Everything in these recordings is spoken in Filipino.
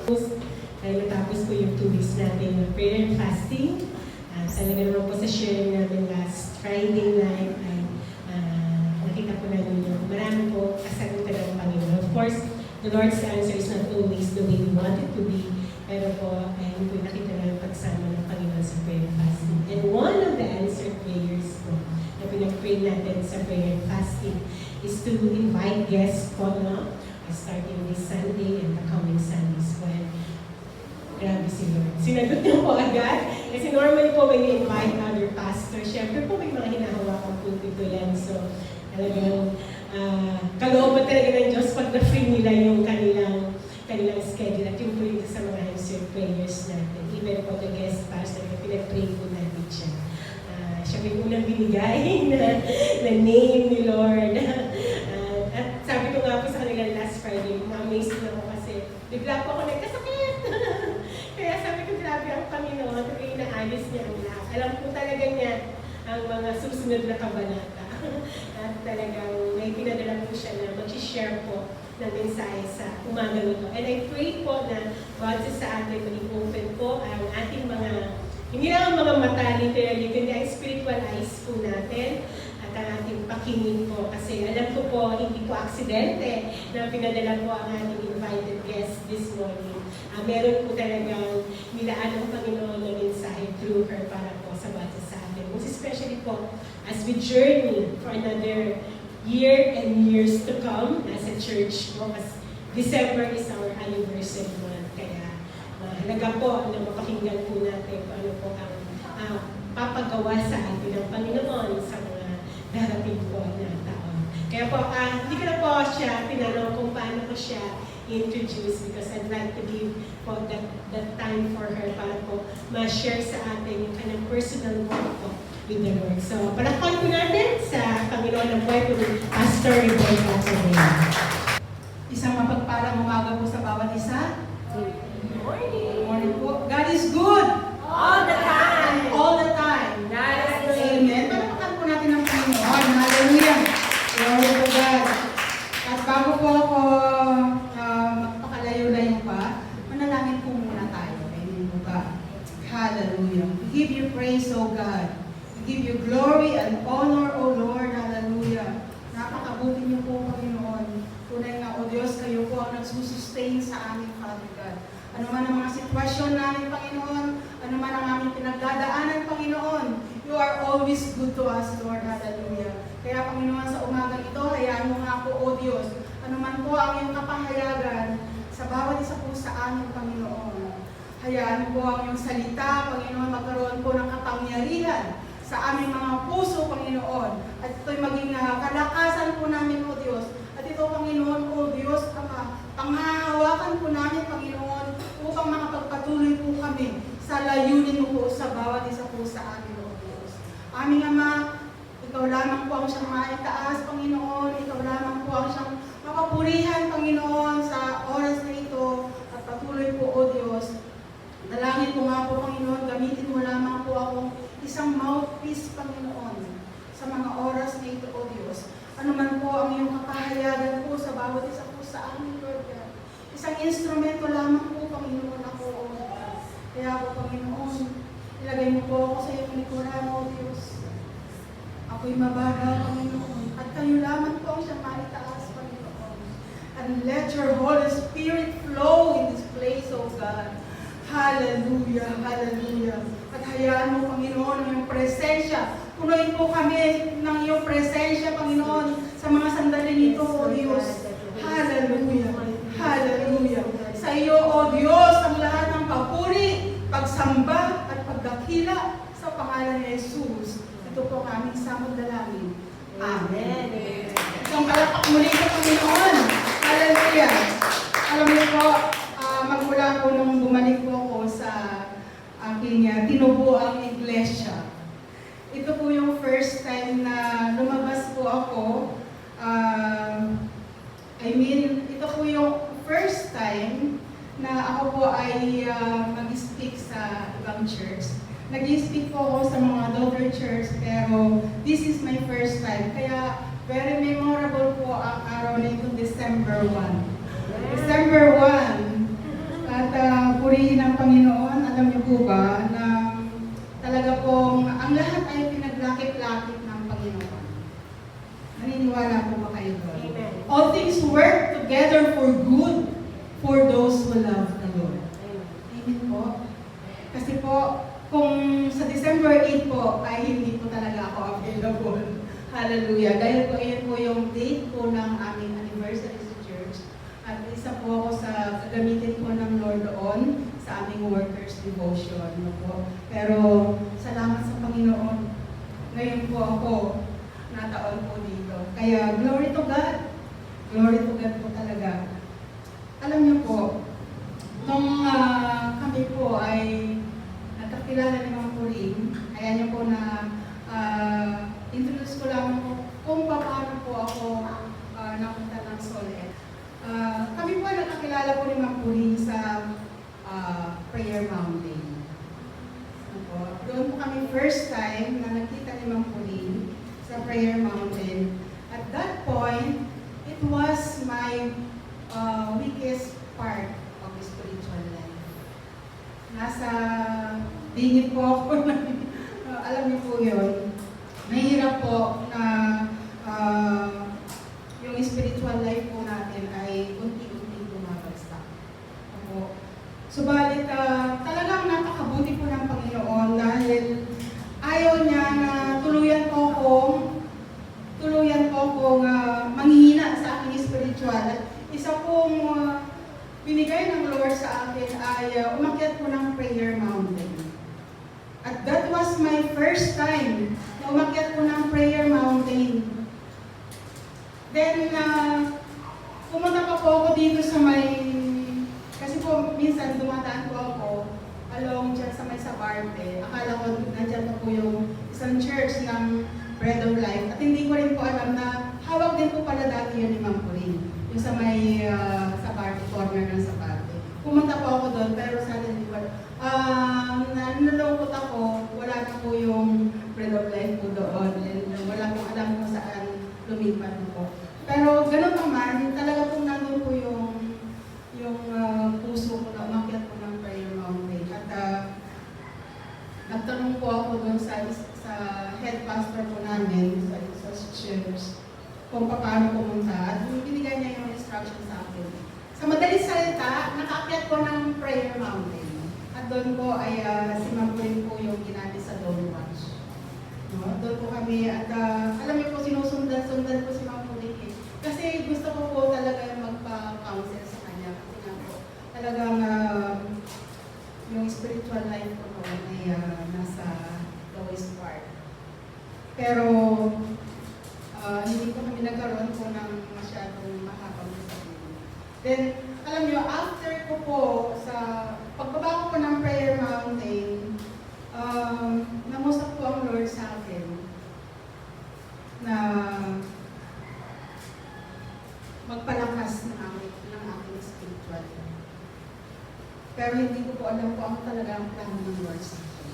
Dahil natapos po yung 2 weeks natin ng prayer and fasting. Talaga naman po sa sharing namin last Friday night ay nakita po namin yung marami po kasagutan ng Panginoon. Of course, the Lord's answer is not always the way we want it to be, pero po ay po nakita namin pagsama ng Panginoon sa prayer and fasting. And one of the answered prayers po na pinag-pray natin sa prayer and fasting is to invite guests po, no? Starting this Sunday and the coming Sundays when grabe si Lord. Sinagot niyo po agad. Kasi normally po when you invite other pastors, syempre po may mga hinahawakang pulpito yan. So talagang kalooban talaga ng Diyos pag na-free nila yung kanilang schedule at yung po yung sa mga answered prayers natin. Even po the guest pastor, pinag-pray po natin siya. Siya po yung unang binigay na name ni Lord. At sabi ko nga po sa kanila last Friday, na-amazed na ako kasi bigla po ako nagkasakit. Kaya sabi ko, grabe ang Panginoon, kaya inaayos niya ang lahat. Alam po talaga niya ang mga susunod na kabanata. At talagang may pinadala po siya na mag-share po ng mensahe sa umaga nito. And I pray po na bawat sa atin maging open po ang ating mga, hindi lang ang mga mata literally, kundi ang spiritual eyes po natin at ang ating pakinig po. Kasi alam ko po, hindi po aksidente na pinadala po ang ating invited guest this morning. Meron po talagang nilaan ng Panginoon na mensahe through her para po sa bawat sa atin. Most especially po, as we journey for another year and years to come as a church po, as December is our anniversary month. Kaya mahalaga po na mapakinggan po natin kung ano po ang papagawa sa atin ng Panginoon sa mga darating po na taon. Kaya po, hindi ko na po siya tinanong kung paano ko siya introduce because I'd like to give po that time for her para po ma-share sa atin yung kanyang personal walk po with the Lord. So, palakpan po natin sa Panginoon ng buhay po ni Pastor Rebecca Torreya. Isang mapagpalang umaga po sa bawat isa. Good morning. Good morning po. God is good. All the time. All the time. God is good. Amen. Palakpan po natin ang Panginoon. Hallelujah. Glory to God. At bago po ako magpakalayo-layo pa, manalangin po muna tayo. Amen po ba? Hallelujah. We give you praise, O God. We give you glory and honor, O Lord. Hallelujah. Napakabuti niyo po, Panginoon. Tunay nga, O Diyos, kayo po ang nagsusustain sa amin, Father God. Ano man ang mga sitwasyon namin, Panginoon, ano man ang aming pinagdadaanan, Panginoon, you are always good to us, Lord. Hallelujah. Kaya, Panginoon, sa umagang ito, hayaan mo nga po, O Diyos, ano man po ang iyong kapahayagan sa bawat isa po sa amin, Panginoon. Hayaan po ang iyong salita, Panginoon, magkaroon po ng kapangyarihan sa aming mga puso, Panginoon. At ito'y maging kalakasan po namin, O Diyos. At ito, Panginoon, O Diyos, panghahawakan po namin, Panginoon, upang makapagpatuloy po kami sa layunin mo po sa bawat isa po sa amin, O Diyos. Aming Ama, ikaw lamang po ang siyang maitaas, Panginoon. Ikaw lamang po ang siyang mapapurihan, Panginoon, sa oras na ito. At patuloy po, O Diyos. Dalangin ko nga po, Panginoon, gamitin mo lamang po akong isang mouthpiece, Panginoon, sa mga oras na ito, O Diyos. Ano man po ang iyong kapahayagan po sa bawat isa po sa amin, Lord God. Isang instrumento lamang po, Panginoon, ako, O God. Kaya po, Panginoon, ilagay mo po ako sa iyong likuran, O Diyos. Ako'y mabagal, Panginoon, at kayo lamang po ang siyang maitaas, Panginoon. And let your Holy Spirit flow in this place, O God. Hallelujah, hallelujah. At hayaan mo, Panginoon, ang iyong presensya. Punuin po kami ng iyong presensya, Panginoon, sa mga sandali nito, O Diyos. Hallelujah, hallelujah. Sa iyo, O Diyos, ang lahat ng papuri, pagsamba, at pagdakila sa pangalan ni Jesus. Ito po ang aming samod dalangin. Amen. Isang palapak muli sa Panginoon. Hallelujah. Alam niyo po, magmula po nung bumalik po ako sa aking tinubuang iglesia. Ito po yung first time na lumabas po ako. Ito po yung first time na ako po ay mag-speak sa ibang church. Nag-speak po ako sa mga daughter church, pero this is my first time. Kaya very memorable po ang araw na ito, December 1. December 1. At purihin ang Panginoon. Alam niyo po ba na talaga pong ang lahat ay pinaglakip-lakip ng Panginoon. Naniniwala po ba kayo doon? Amen. All things work together for good for those who love the Lord. Amen. Amen po. Kasi po, kung sa December 8 po, ay hindi po talaga ako available. Hallelujah. Dahil po, iyan po yung date po ng aming anniversary sa church. At isa po ako sa gagamitin po ng Lord doon sa aming workers' devotion. No po. Pero, salamat sa Panginoon. Ngayon po ako, nataon po dito. Kaya, glory to God. Glory to God po talaga. Alam niyo po, nung kami po ay nagkakilala ni Ma'am Pauline, kaya niyo po na introduce ko lang po kung paano po ako napunta ng Solet. Kami po ay nagkakilala po ni Ma'am Pauline sa Prayer Mountain. Doon po kami first time na nakita ni Ma'am Pauline sa Prayer Mountain. At that point, it was my weakest part of spiritual life. Nasa dingit po ako alam niyo po yun. Mahirap po na yung spiritual life po natin ay unti-unti bumabagsak. Subalit, talagang napakabuti po ng Panginoon dahil ayaw niya na tuluyan po akong manghihina sa aking spiritual. At isa pong binigay ng Lord sa akin ay umakyat po ng Prayer Mountain. At that was my first time na umakyat po ng Prayer Mountain. Then, pumunta pa po ako dito sa kasi po minsan dumadaan po ako along dyan sa may Sabarte. Akala ko nandyan pa po yung isang church ng Bread of Life. At hindi ko rin po alam na hawak din po pala dati yun ni Ma'am Pauline. Yung sa may Sabarte, corner ng Sabarte. Pumunta po ako doon, pero suddenly, nalulungkot ako, wala na po yung Bread of Life po doon. And wala pong alam kung saan lumipat po. Pero gano'n naman, talaga pong nandun po yung puso ko na umakyat po ng Prayer Mountain. At nagtanong po ako doon sa head pastor po namin sa church kung paano pumunta. At binigay niya yung instruction sa akin. Sa madaling salita, nakaakyat po ng Prayer Mountain. At doon po ay si Ma'am Pauline po yung ginamit sa Dawn Watch. No? Doon po kami at alam niyo po sinusundan po si Ma'am Pauline. Kasi gusto ko po talaga magpa-counsel sa kanya. Kasi nga po talagang yung spiritual life ko noon ay nasa lowest part. Pero hindi po kami nagkaroon po ng masyadong mahabang usapan. Then, alam niyo, after ko po sa pagbaba ko po ng Prayer Mountain, namusap po ang Lord sa akin na magpalakas ng aking spiritual. Pero hindi ko po alam po ang talagang plano ng Lord sa akin.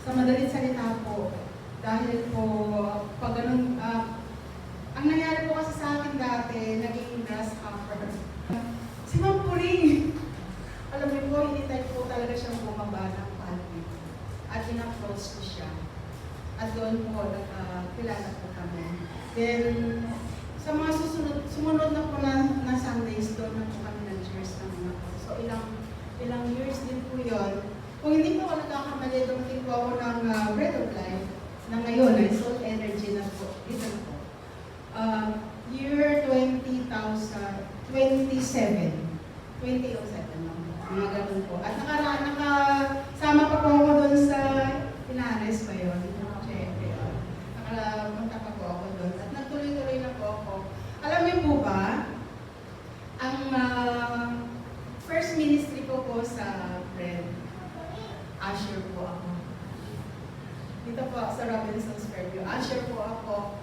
Sa madaling salita po, dahil po pag ganun, ang nangyari po kasi sa akin dati, naging grasshopper. Si Ma'am Pauline, alam niyo po, hinintay po talaga siyang bumaba ng pulpit. At in-approach ko siya. At doon po, kilala po kami. Then, sa mga sumunod na po na Sundays, doon na po kami nag-church ng mga po. So, ilang years din po yun. Kung hindi po ako nagkakamali, dumating po ako ng Bread of Life, na ngayon ay Soul Energy na po. Ito na po. Year 2007. 2007 lang po. Mga ganun po. At nakasama pa po ako doon sa Pinares pa yun. Nakapunta pa po ako doon. At nagtuloy-tuloy na po ako. Alam niyo po ba, ang first ministry ko po sa Bread, usher po ako. Dito po sa Robinson's Fairview. Usher po ako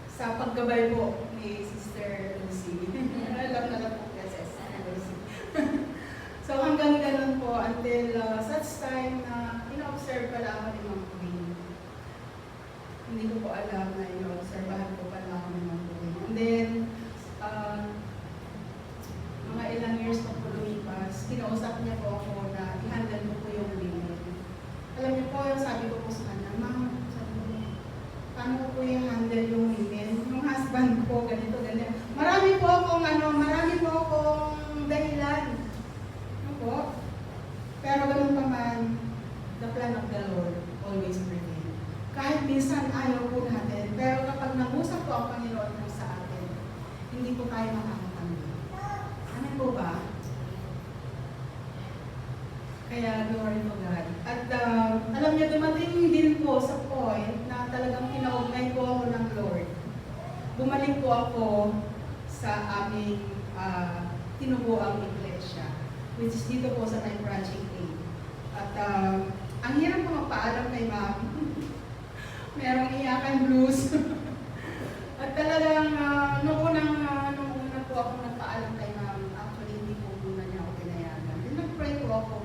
sa paggabay po ni Sister Lucy. Alam na lang po kasi Sister Lucy. So hanggang ganun po until such time na ina-observe pala ako ni Ma'am Pauline. Hindi ko po alam na ina-obserbahan ko pala ako ni Ma'am Pauline. And then, mga ilang years pa po Kaya glory to God. At alam niyo, dumating din po sa point na talagang kinaugnay ko ako ng Lord. Bumalik po ako sa aming tinubuang iglesia, which is dito po sa my Project 8. At ang hirap po magpaalam kay ma'am. Merong iyakan blues. At talagang nung una po ako nagpaalam kay ma'am, actually hindi po muna niya ako pinayagan. Then nag-pray po ako.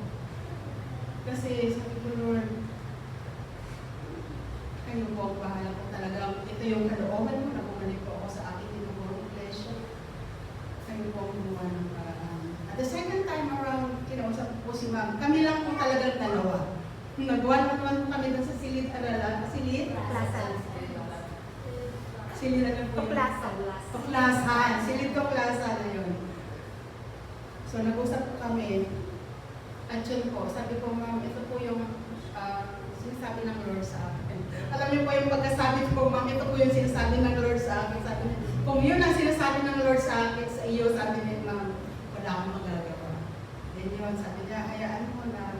Kasi sabi ko, Lord, kayo po ang bahala ko talagang. Ito yung kalooban mo na bumalik po ako sa aking tinubuang iglesia. Kayo po ang gumawa ng paraan. At the second time around, kinausap po si ma'am. Kami lang po talagang dalawa. Nag-one-on-one po kami doon sa Silid Aralan. Silid? Silid ano po yun? Tuklasan. Silid Tuklasan na yun. So nag-usap po kami. At yun po, sabi ko, ma'am, ito po yung sinasabi ng Lord sa akin. Alam niyo po yung pagkasabi ko, ma'am, ito po yung sinasabi ng Lord sa akin. Sabi niya, kung yun ang sinasabi ng Lord sa akin, sa iyo, sabi niya, ma'am, wala akong magagawa. Then yun, sabi niya, hayaan mo na,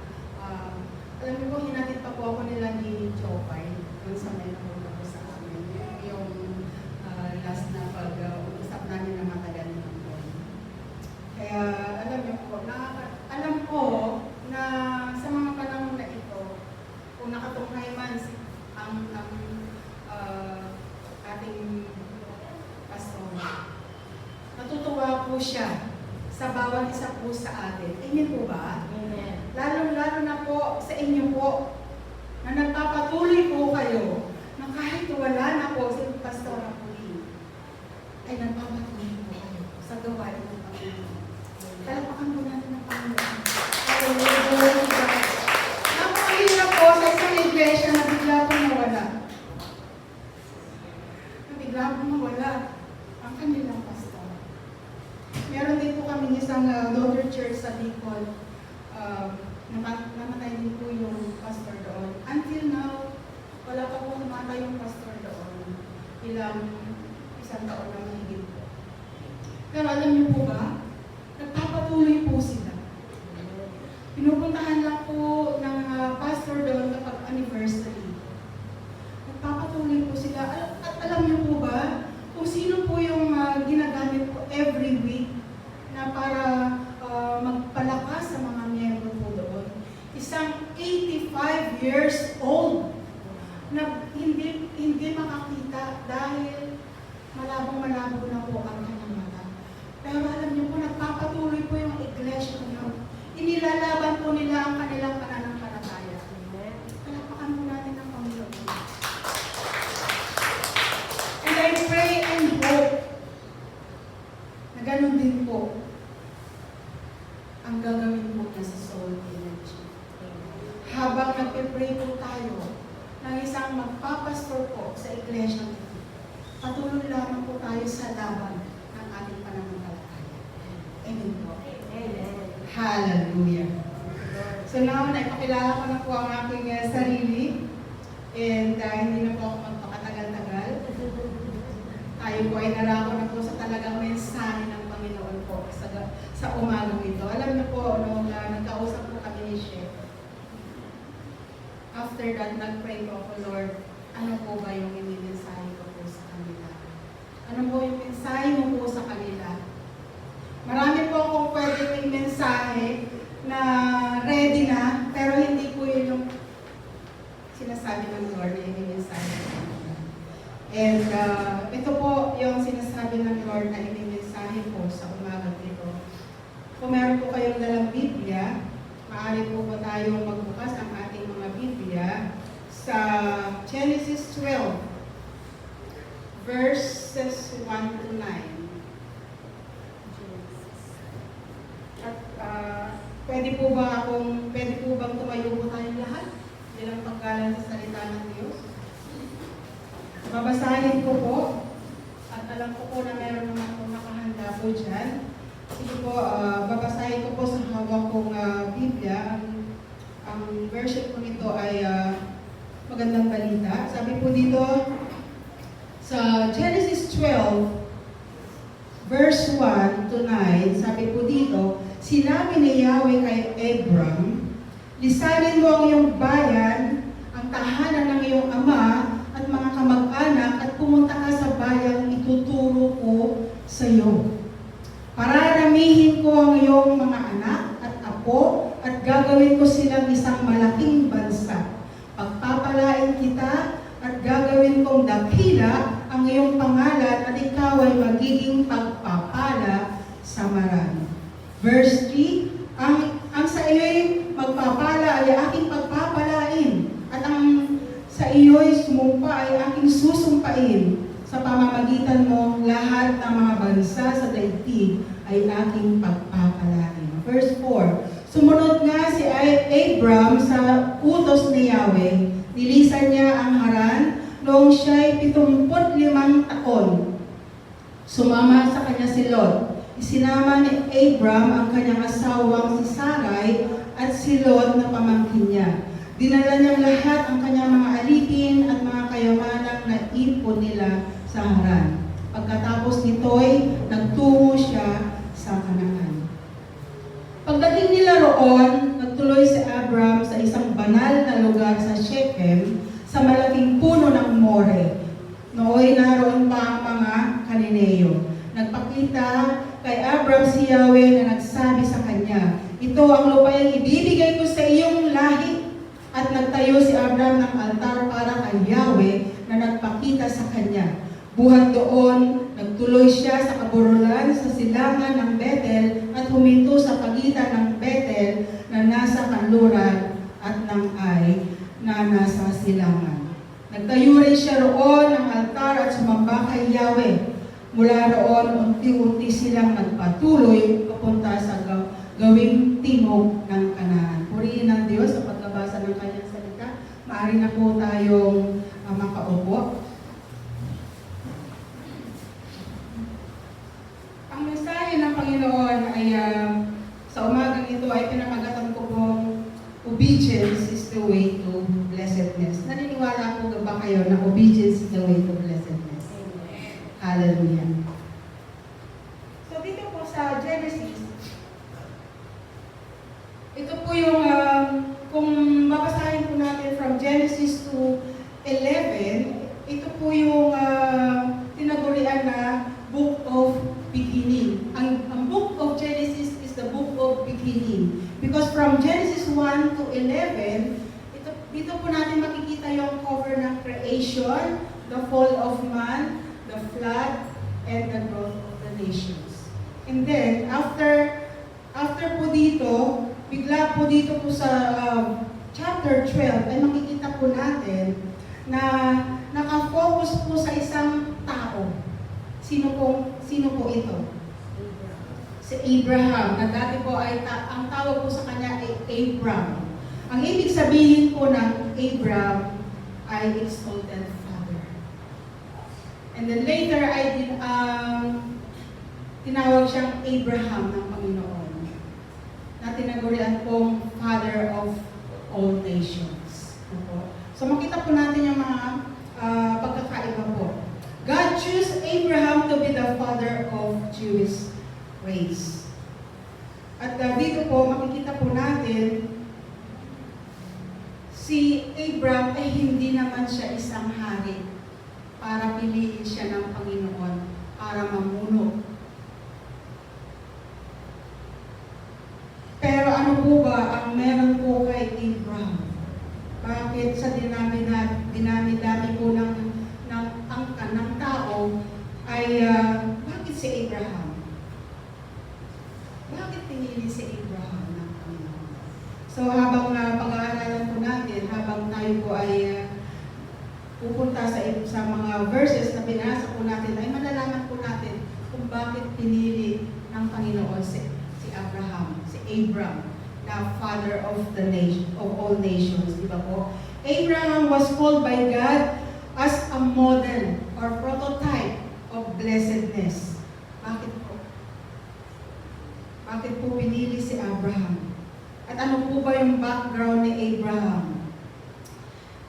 alam niyo po, hinatid pa po ako nila ni Chopay, dun sa may napunta po sa amin. Yung last na pag-usap namin na matagal ng Lord. Kaya, alam niyo po, alam ko na sa mga panahon na ito, kung nakatunghay man ang ating pastor, natutuwa po siya sa bawat isa po sa atin. Amen po ba? Amen. Lalo-lalo na po sa inyo po, na nagpapatuloy po kayo, na kahit wala na po si Pastor Apuli, ay nagpapatuloy po kayo sa gawain ng Panginoon. Talapakan po natin ang Panginoon. Napakahirap po sa isang iglesia na bigla po nawala. Na bigla po nawala ang kanilang pastor. Meron din po kami isang daughter church sa Bicol. Namatay din po yung pastor doon. Until now, wala pa po namatay yung pastor doon. Isang taon na mahigit po. Pero alam niyo po ba, nagpapatuloy po sila. Pinupuntahan lang po ng pastor doon kapag anniversary. Nagpapatuloy po sila. At alam niyo po ba, kung sino po yung ginagamit po every week na para magpalakas sa mga miyembro po doon. Isang 85 years old na hindi makakita dahil malabong-malabo na po ang kanyang mata. Pero alam niyo po, nagpapatuloy po yung iglesia niyo. Inilalaban po nila ang kanilang pananampalataya. Palapakan po natin ang Panginoon. And I pray and hope na ganun din po ang gagawin po niya sa Soul Energy. Habang nagpe-pray po tayo ng isang magpapastor po sa iglesia ito, patuloy lamang po tayo sa laban ng ating pananampalataya. Amen po. Amen. Hallelujah. So now, naipakilala ko na po ang aking sarili. And hindi na po ako magpakatagal-tagal. Tayo po ay narako na po sa talagang mensahe ng Panginoon po sa umagang ito. Alam niyo po, nung nagkausap po kami ni Chef, after that, nag-pray po ako, Lord, ano po ba yung inimensahe ko po sa kanila? Ano po yung mensahe mo po sa kanila? Marami po akong pwedeng mensahe na ready na, pero hindi po yun yung sinasabi ng Lord na yung mensahe sa kanila. And ito po yung sinasabi ng Lord na inimensahe po sa umagang ito. Kung meron po kayong dalang Biblia, maaari po ba tayong magbukas ang ating mga Biblia sa Genesis 12, verses 1 to 9. At pwede po bang tumayo po tayong lahat bilang paggalang sa salita ng Diyos? Babasahin ko po, at alam ko po na meron naman po nakahanda po dyan. Sige po, babasahin ko po sa hawak kong Biblia. Ang version ko nito ay Magandang Balita. Sabi po dito, sa Genesis 12, verse 1 to 9, sabi po dito, sinabi ni Yahweh kay Abram, Lisanin mo ang iyong bayan, ang tahanan ng iyong ama at mga kamag-anak at pumunta ka sa bayang ituturo ko sa iyo. Pararamihin ko ang iyong mga anak at apo at gagawin ko silang isang malaking bansa. Pagpapalain kita at gagawin kong dakila ang iyong pangalan at ikaw ay magiging pagpapala sa marami. Verse 3, ang sa iyo'y magpapala ay aking pagpapalain at ang sa iyo'y sumumpa ay aking susumpain. Sa pamamagitan mo, lahat ng mga bansa sa daigdig ay aking pagpapalain. Verse 4, sumunod nga si Abram sa utos ni Yahweh. Nilisan niya ang Haran noong siya'y 75 taon. Sumama sa kanya si Lot. Isinama ni Abram ang kanyang asawang si Sarai at si Lot na pamangkin niya. Dinala niyang lahat ang kanyang mga alipin at mga kayamanang naipon nila sa Haran. Pagkatapos nito'y nagtungo siya sa Kanaan. Pagdating nila roon, nagtuloy si Abram sa isang banal na lugar sa Shechem, sa malaking puno ng More. Nooy naroon pa ang mga Kananeo. Nagpakita kay Abram si Yahweh na nagsabi sa kanya, ito ang lupang ibibigay ko sa iyong lahi. At nagtayo si Abram ng altar para kay Yahweh na nagpakita sa kanya. Buhat doon, nagtuloy siya sa kaburulan sa silangan ng Bethel at huminto sa pagitan ng Bethel na nasa kanluran at ng Ai na nasa silangan. Nagtayo rin siya roon ng altar at sumamba kay Yahweh. Mula roon, unti-unti silang nagpatuloy papunta sa gawing timog ng Kanaan. Purihin ng Diyos sa pagkabasa ng kanyang salita. Maaari na po tayong makaupo. Ang mensahe ng Panginoon ay sa umagang ito ay pinamagatan ko pong obedience is the way to blessedness. Naniniwala po ba kayo na obedience is the way to blessedness? Hallelujah. So dito po sa Genesis, ito po yung, kung babasahin po natin from Genesis to 11, ito po yung tinagurian na Book of Beginning. Ang Book of Genesis is the Book of Beginning. Because from Genesis 1 to 11, dito po natin makikita yung cover ng creation, the fall of man, the flood, and the growth of the nations. And then, after po dito, bigla po dito po sa chapter 12, ay makikita po natin na nakafocus po sa isang tao. Sino po ito? Si Abraham, na dati po ay ang tawag po sa kanya ay Abram. Ang ibig sabihin po ng Abram ay exalted father. And then later ay tinawag siyang Abraham ng Panginoon, na tinagurian pong Father of all nations. So makita po natin yung mga pagkakaiba po. God chose Abraham to be the father of Jewish race. At dito po makikita po natin si Abraham ay hindi naman siya isang hari para piliin siya ng Panginoon para mamuno. Pero ano po ba ang meron po kay Abraham? Bakit sa dinami-dami po ng angkan ng tao ay bakit si Abraham? Bakit pinili si Abraham ng Panginoon? So habang pag-aaralan po natin, habang tayo po ay pupunta sa mga verses na binasa po natin, ay malalaman po natin kung bakit pinili ng Panginoon si Abraham, si Abram, na father of the nation, of all nations, di ba po? Abraham was called by God as a model or prototype of blessedness. Bakit po? Bakit po pinili si Abraham? At ano po ba yung background ni Abraham?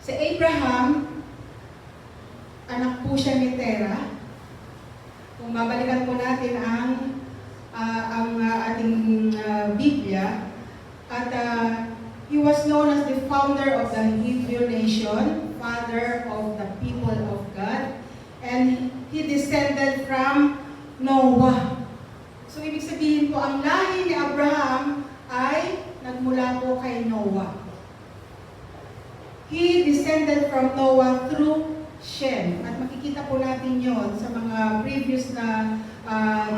Si Abraham, anak po siya ni Terah. Kung babalikan po natin ang ating Biblia, at he was was known as the founder of the Hebrew nation, father of the people of God, and he descended from Noah. So, ibig sabihin po, ang lahi ni Abraham ay nagmula po kay Noah. He descended from Noah through Shem. At makikita po natin yon sa mga previous na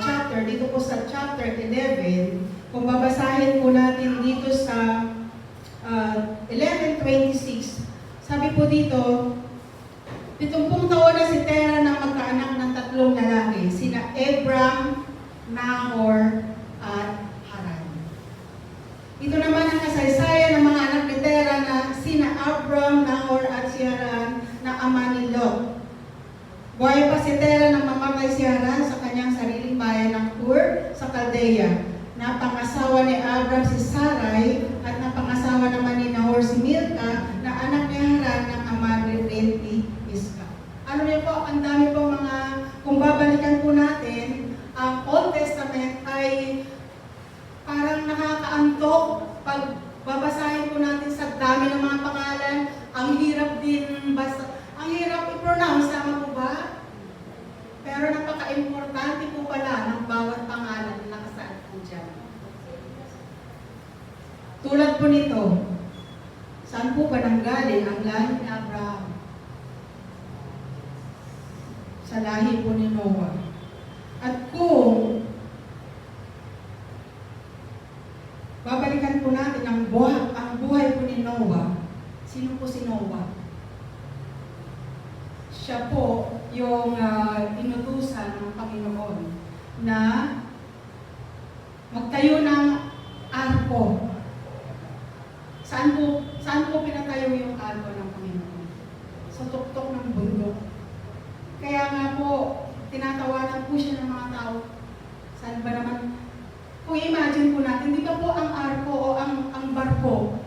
chapter. Dito po sa chapter 11, kung babasahin po natin dito sa 11:26, sabi po dito, 70 taon na si Terah nang magkaanak ng 3 lalaki, sina Abram, Nahor, at Haran. Ito naman ang kasaysayan ng mga anak ni Terah na sina Abram, Nahor, at si Haran na ama ni Lot. Buhay pa si Terah nang mamatay si Haran sa kanyang sariling bayan ng Ur sa Caldea. Napangasawa ni Abram si Sarai at napangasawa naman ni Nahor si Milka na anak ni Haran ng ama ni Isca. Ano niyo po, ang dami po mga, kung babalikan po natin, ang Old Testament ay parang nakakaantok pag babasahin po natin sa dami ng mga pangalan. Ang hirap din basta, ang hirap i-pronounce, tama po ba? Pero napaka-importante po pala ng bawat pangalan na nakasaad po dyan. Tulad po nito, saan po ba nanggaling ang lahi ni Abraham? Sa lahi po ni Noah. At kung babalikan po natin ang buhay po ni Noah, sino po si Noah? Siya po yung inutusan ng Panginoon na magtayo ng arko. Saan po pinatayo yung arko ng Panginoon? Sa tuktok ng bundok. Kaya nga po, tinatawanan po siya ng mga tao. Saan ba naman? Kung imagine po natin, di ba po ang arko o ang barko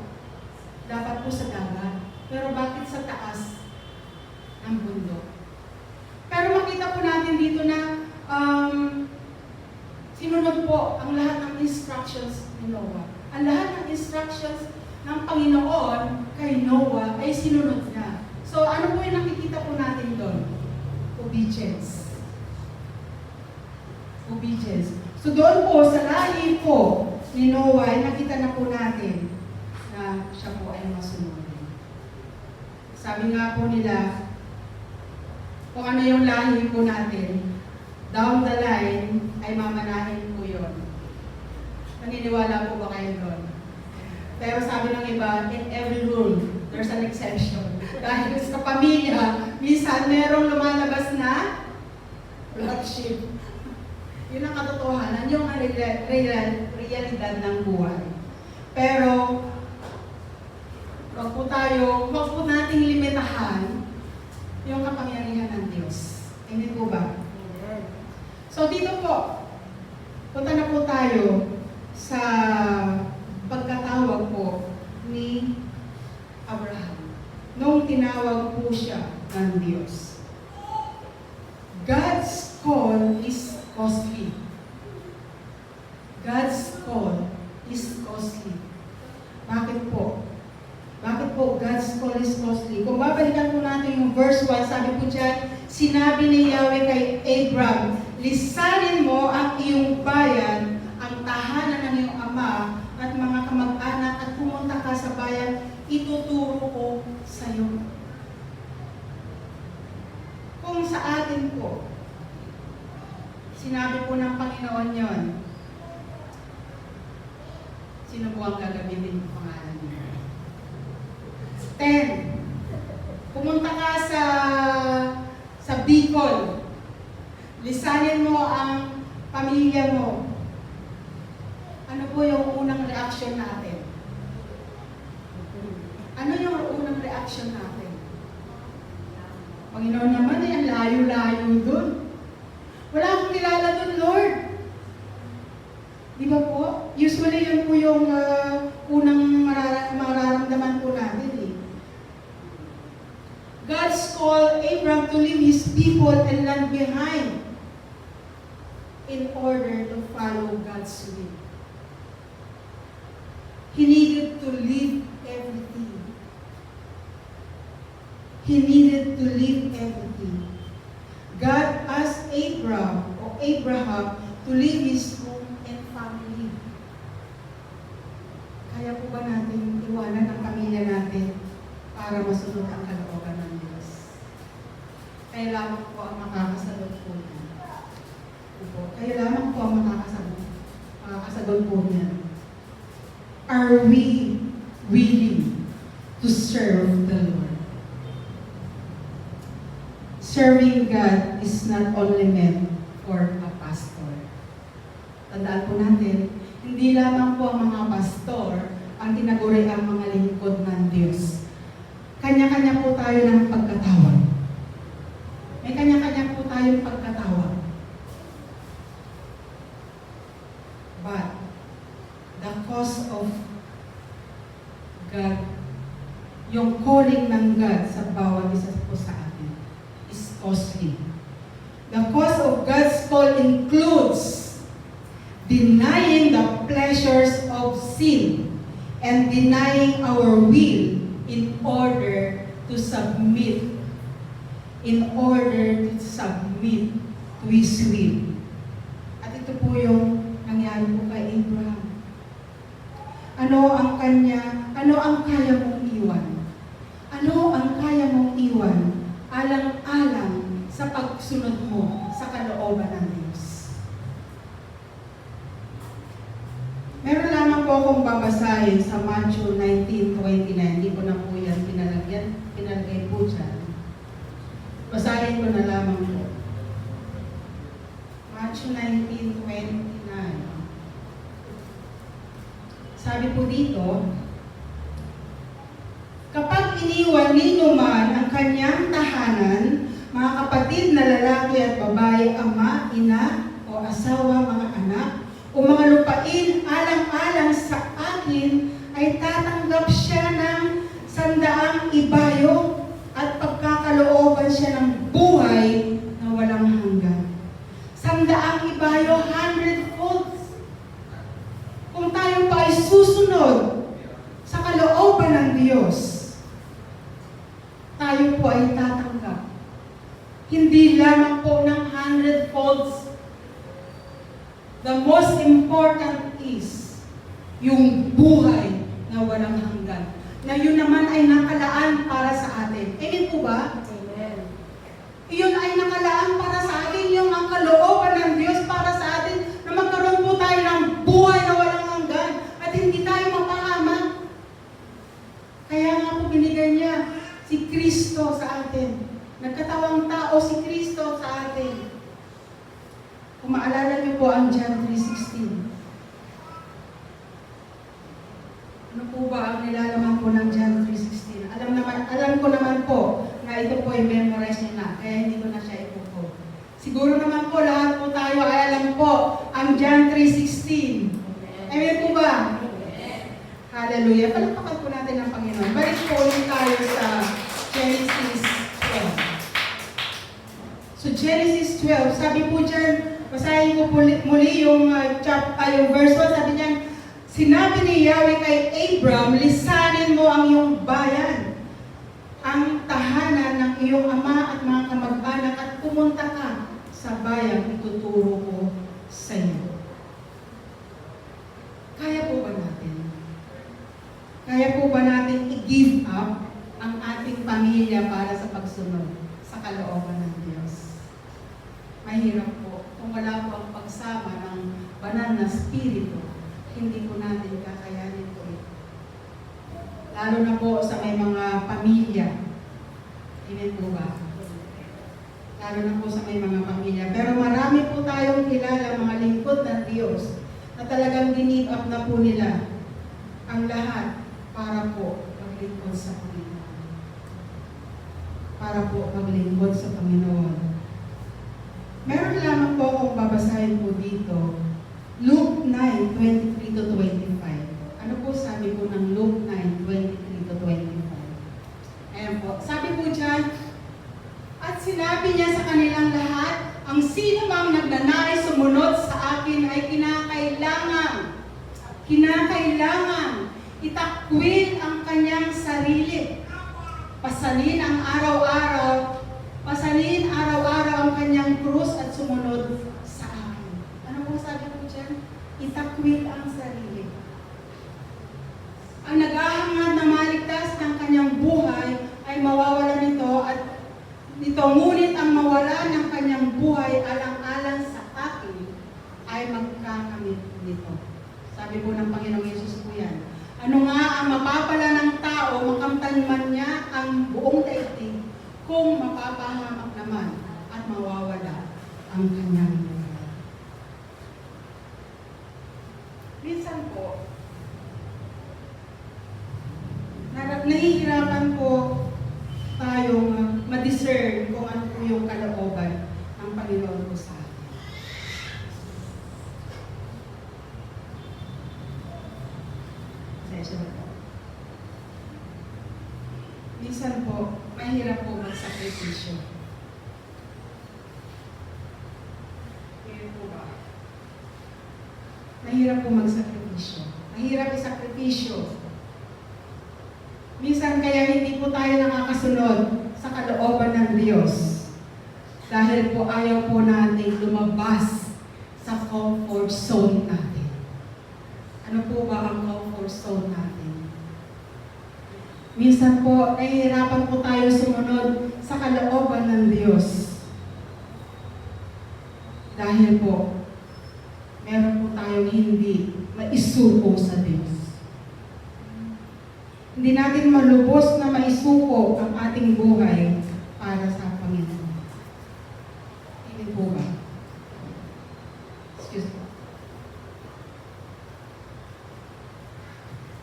dapat po sa dagat? Pero bakit sa taas ng bundok? Pero makita po natin dito na sinunod po ang lahat ng instructions ni Noah. Ang lahat ng instructions ng Panginoon kay Noah ay sinunod niya. So ano po yung nakikita po natin doon? Obedience. Obedience. So doon po, sa lahi po ni Noah, ay nakita na po natin na siya po ay masunod. Sabi nga po nila, kung ano yung lahi po natin, down the line, ay mamanahin po yun. Naniniwala po ba kayo doon? Pero sabi ng iba, in every rule, there's an exception. Dahil sa pamilya, minsan merong lumalabas na black sheep. Yun ang katotohanan, yung realidad ng buhay. Pero, wag po nating limitahan yung kapangyarihan ng Diyos. Hindi po ba? So dito po, punta na po tayo sa pagkatawag po ni Abraham. Nung tinawag po siya ng Diyos. God's call is costly. God's call is costly. Bakit po? Bakit po God's call is costly? Kung babalikan po natin yung verse 1, sabi po dyan, sinabi ni Yahweh kay Abram, lisanin mo ang iyong bayan, ang tahanan ng iyong ama, at mga kamag-anak, at pumunta ka sa bayan, ituturo ko sa iyo. Kung sa atin po, sinabi po ng Panginoon yon, sino po ang gagamitin ng pangalan niya? 10. Pumunta ka sa Bicol. Lisanin mo ang pamilya mo. Ano po yung unang reaction natin? Ano yung unang reaction natin? Panginoon naman, ang layo-layo dun. Wala akong kilala dun, Lord. Di ba po? Usually yun po yung unang mararamdaman po natin eh. God's called Abram to leave his people and land behind in order to follow God's will. He needed to leave everything leave everything. God asked Abraham to leave his home and family. Kaya po ba natin iwanan ang pamilya natin para masunod ang kalooban ng Diyos? Kaya lamang po ang makakasagot po niya. Kaya lamang po ang makakasagot po niya. Are we willing to serve the Lord? Serving God is not only meant for a pastor. Tandaan po natin, hindi lamang po ang mga pastor ang tinaguri ang mga lingkod ng Diyos. Kanya-kanya po tayo ng pagkatawag. May kanya-kanya po tayong pagkatawag. But the cause of God, yung calling ng God sa bawat isa po sa atin, is costly. The cause of God's call includes denying the pleasures of sin and denying our will in order to submit to His will. At ito po yung nangyari po kay Abraham. Ano ang kaya mong iwan? Ano ang kaya mong iwan alang-alang sa pagsunod mo sa kalooban ng Diyos? Meron lamang po akong babasahin sa Matthew 19:29. Hindi ko na po yan pinalagay po dyan. Basahin ko na lamang po. Matthew 19:29. Sabi po dito, kapag iniwan ninyo man ang kanyang tahanan, mga kapatid na lalaki at babae, ama, ina, o asawa, mga anak, o mga lupain alang-alang sa akin, ay tatanggap siya ng 100 ibayo at pagkakalooban siya ng buhay na walang hanggan. 100 ibayo, 100-fold. Kung tayo pa ay susunod sa kalooban ng Diyos, tayo po ay tatanggap. Hindi lamang po ng 100-folds. The most important is yung buhay na walang hanggan. Na yun naman ay nakalaan para sa atin. Amen po ba? Amen. Iyon ay nakalaan para sa atin, yung ang kalooban ng Diyos para sa atin, na magkaroon po tayo ng buhay na walang hanggan at hindi tayo mapahamak. Kaya nga po binigay niya si Kristo sa atin. Nagkatawang tao si Kristo sa atin. Kung maalala niyo po ang John 3:16. Ano po ba ang nilalaman po ng John 3:16? Alam ko naman po na ito po ay memorize niyo na, kaya hindi ko na siya ipupo. Siguro naman po lahat po tayo ay alam po ang John 3:16. Amen po ba? Hallelujah. Palakpakan po natin ang Panginoon. Balik po ulit tayo sa Genesis 12. So Genesis 12, sabi po dyan, basahin ko muli yung verse 1, sabi niyan, sinabi ni Yahweh kay Abram, lisanin mo ang iyong bayan, ang tahanan ng iyong ama at mga kamag-anak at pumunta ka sa bayang ituturo ko sa iyo. Kaya po ba natin? Kaya po ba natin i-give up ang ating pamilya para sa pagsunod sa kalooban ng Diyos? Mahirap po. Kung wala po ang pagsama ng banal na spirito, hindi po natin kakayanin po ito. Lalo na po sa may mga pamilya. Amen po ba? Lalo na po sa may mga pamilya. Pero marami po tayong kilala mga lingkod ng Diyos na talagang give up na po nila ang lahat para po maglingkod sa Panginoon. Para po maglingkod sa Panginoon. Meron lamang po akong babasahin po dito, Luke 9:23 to 25. Ano po sabi po ng Luke 9:23 to 25? Ayan po. Sabi po dyan, at sinabi niya sa kanilang lahat, ang sino mang nagnanais sumunod sa akin ay kinakailangan itakwil ang kanyang sarili. Pasanin ang araw-araw Pasanin araw-araw ang kanyang krus at sumunod sa akin. Ano po sabi ko dyan? Itakwil ang sarili. Ang naghahangad na maligtas ng kanyang buhay ay mawawala nito ngunit ang mawala ng kanyang buhay alang-alang sa akin ay magkakamit nito. Sabi po ng Panginoong Yesus po yan. Ano nga ang mapapala ng tao, makamtan man niya ang buong daigdig, kung mapapahamak naman at mawawala ang kanyang buhay. Minsan po, nahihirapan po tayong ma-discern kung ano po yung kalooban ng Panginoon po sa atin. Pasensya na po. Minsan po, mahirap po magsakripisyo. Kaya po ba? Mahirap po magsakripisyo. Mahirap isakripisyo. Minsan kaya hindi po tayo nakakasunod sa kalooban ng Diyos. Dahil po ayaw po natin lumabas sa comfort zone natin. Ano po ba ang comfort zone natin? Minsan po, nahihirapan po tayo sumunod sa kalooban ng Diyos. Dahil po, meron po tayong hindi maisuko sa Diyos. Hindi natin malubos na maisuko ang ating buhay para sa Panginoon. Hindi po ba? Excuse me.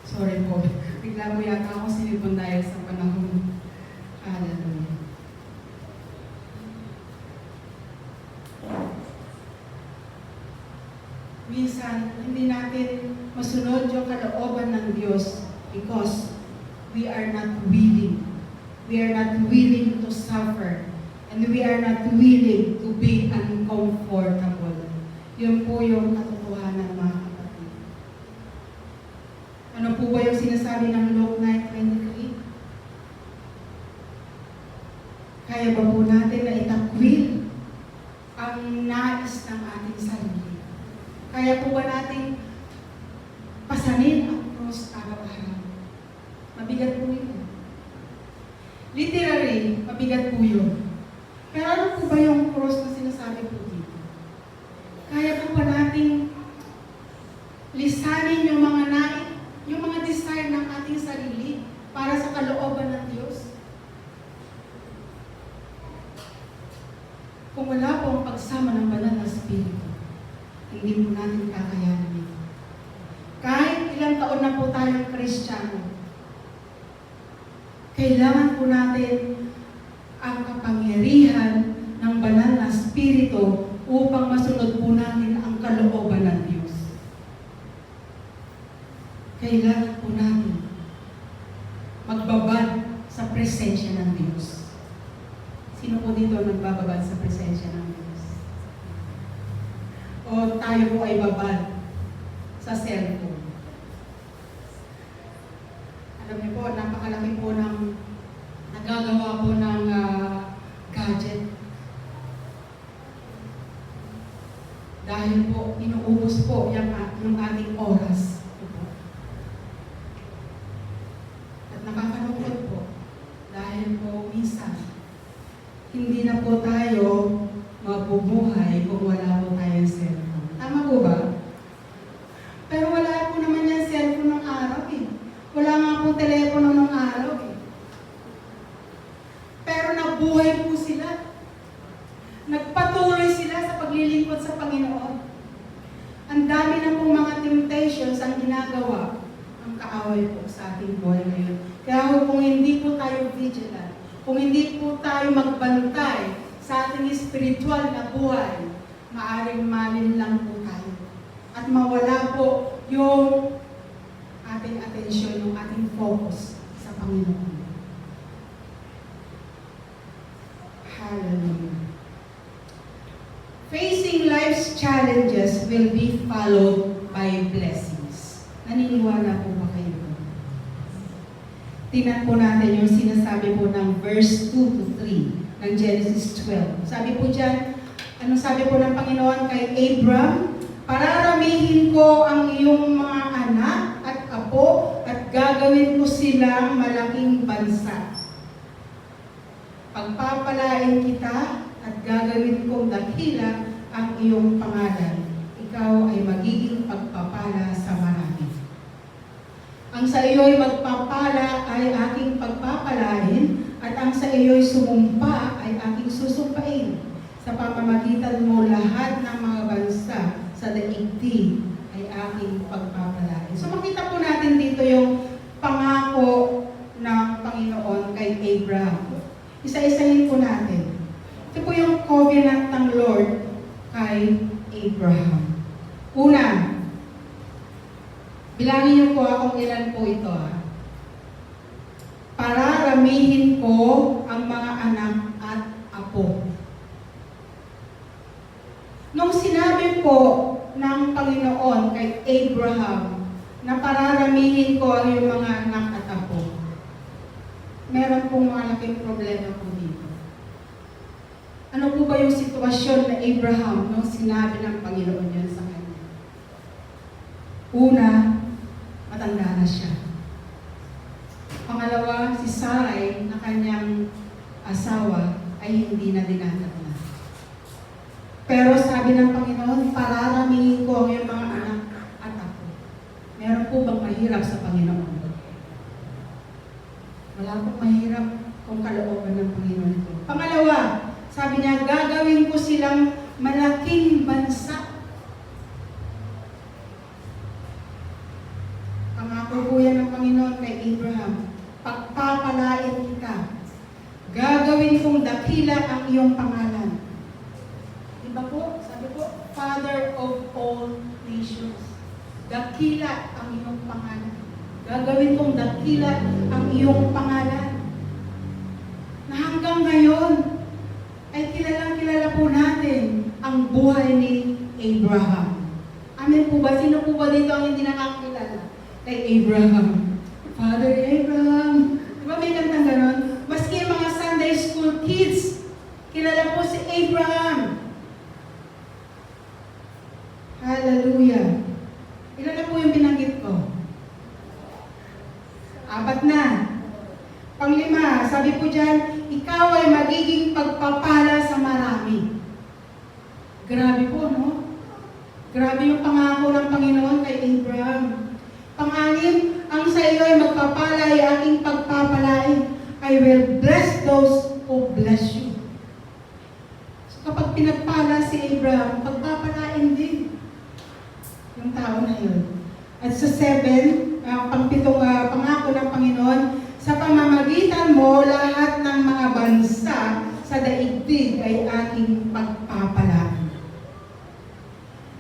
Sorry po. Bigla mo yata ako sinipon dahil sa panahon. Hallelujah. Minsan, hindi natin masunod yung kalooban ng Diyos because we are not willing. We are not willing to suffer. And we are not willing to be uncomfortable. Yun po yung katotohanan, mga kapatid. Ano po ba yung sinasabi ng Luke 9:23? Kaya ba po natin na itakwil ang nais ng ating sarili? Kaya po ba natin pasanin ang krus araw-araw? Mabigat po yun. Literally, mabigat po yun. Pero ano po ba yung cross na sinasabi po dito? Kaya po ba nating lisanin yung mga desire ng ating sarili para sa kalooban ng Diyos? Kung wala po ang pagsama ng banal na Espiritu, hindi po natin kakayanin ito. Kahit ilang taon na po tayong Kristiyano, kailangan po natin ang kapangyarihan ng banal na Espiritu upang masunod po natin ang kalooban ng Diyos. Kailangan po natin magbabad sa presensya ng Diyos. Sino po dito nagbababad sa presensya ng Diyos? O tayo po ay babad sa cellphone? Alam niyo po, napakalaki po ng nagagawa po ng gadget. Dahil po, inuubos po yung ating oras. At nakakalungkot po. Dahil po, minsan, hindi na po tayo mabubuhay kung wala po tayong cellphone. Tama po ba? Pero wala po naman yung cellphone ng araw eh. Wala nga po telepono ng araw eh. Pero nabuhay po sila. Nagpatuloy sila sa paglilingkod sa Panginoon. Ang dami na pong mga temptations ang ginagawa ang kaaway po sa ating buhay ngayon. Kaya kung hindi po tayo vigilant, kung hindi po tayo magbantay sa ating spiritual na buhay, maaring malin lang po tayo. At mawala po yung ating atensyon, yung ating focus sa Panginoon. Hallelujah. Facing life's challenges will be followed by blessings. Naniniwala po ba kayo? Tingnan po natin yung sinasabi po ng verse 2 to 3. ng Genesis 12. Sabi po dyan, anong sabi po ng Panginoon kay Abram? Pararamihin ko ang iyong mga anak at apo at gagawin ko silang malaking bansa. Pagpapalain kita at gagawin kong dakila ang iyong pangalan. Ikaw ay magiging pagpapala sa marami. Ang sa iyo'y magpapala ay aking pagpapalain at ang sa iyo'y sumumpa ay aking susumpain. Sa pamamagitan mo lahat ng mga bansa sa daigdig ay aking pagpapalain. So makita po natin dito yung pangako ng Panginoon kay Abraham. Isa-isahin po natin. Ito po yung covenant ng Lord kay Abraham. Una, bilangin niyo po akong ilan po ito. Pararamihin ko ang mga anak at apo. Nung sinabi po ng Panginoon kay Abraham na pararamihin ko ang iyong mga anak at apo, meron pong malaking problema po dito. Ano po ba yung sitwasyon na Abraham nung sinabi ng Panginoon yun sa kanya? Una, matanda na siya. Pangalawa, si Sarai na kanyang asawa ay hindi na dinadala. Pero sabi ng Panginoon, pararamihin ko ang iyong mga anak at ako. Meron po bang mahirap sa Panginoon? Wala pong mahirap kung kalooban ng Panginoon ito. Pangalawa, sabi niya, gagawin ko silang malaking bansa. Pangako po yan ng Panginoon kay Abraham. Pagpapalain kita. Gagawin kong dakila ang iyong pangalan. Diba po? Sabi po, Father of all nations. Dakila ang iyong pangalan. Gagawin kong dakila ang iyong pangalan. Na hanggang ngayon, ay kilala po natin ang buhay ni Abraham. Amen po ba? Sino po ba dito ang hindi nakakilala kay Abraham? Father Abraham. Diba may kantang ganon? Maski yung mga Sunday school kids, kilala po si Abraham. Hallelujah. Ilan na po yung binanggit ko? 4 na. Panglima, sabi po dyan, ikaw ay magiging pagpapala sa marami. Grabe po, no? Grabe yung pangako ng Panginoon kay Abraham. Pang-anim, ang sa iyo ay magpapala ay aking pagpapalain. I will bless those who bless you. So kapag pinagpala si Abraham, pagpapalain din yung tao na yun. At sa 7, pang-pitong pangako ng Panginoon, sa pamamagitan mo, lahat ng mga bansa sa daigdig ay aking pagpapalaan.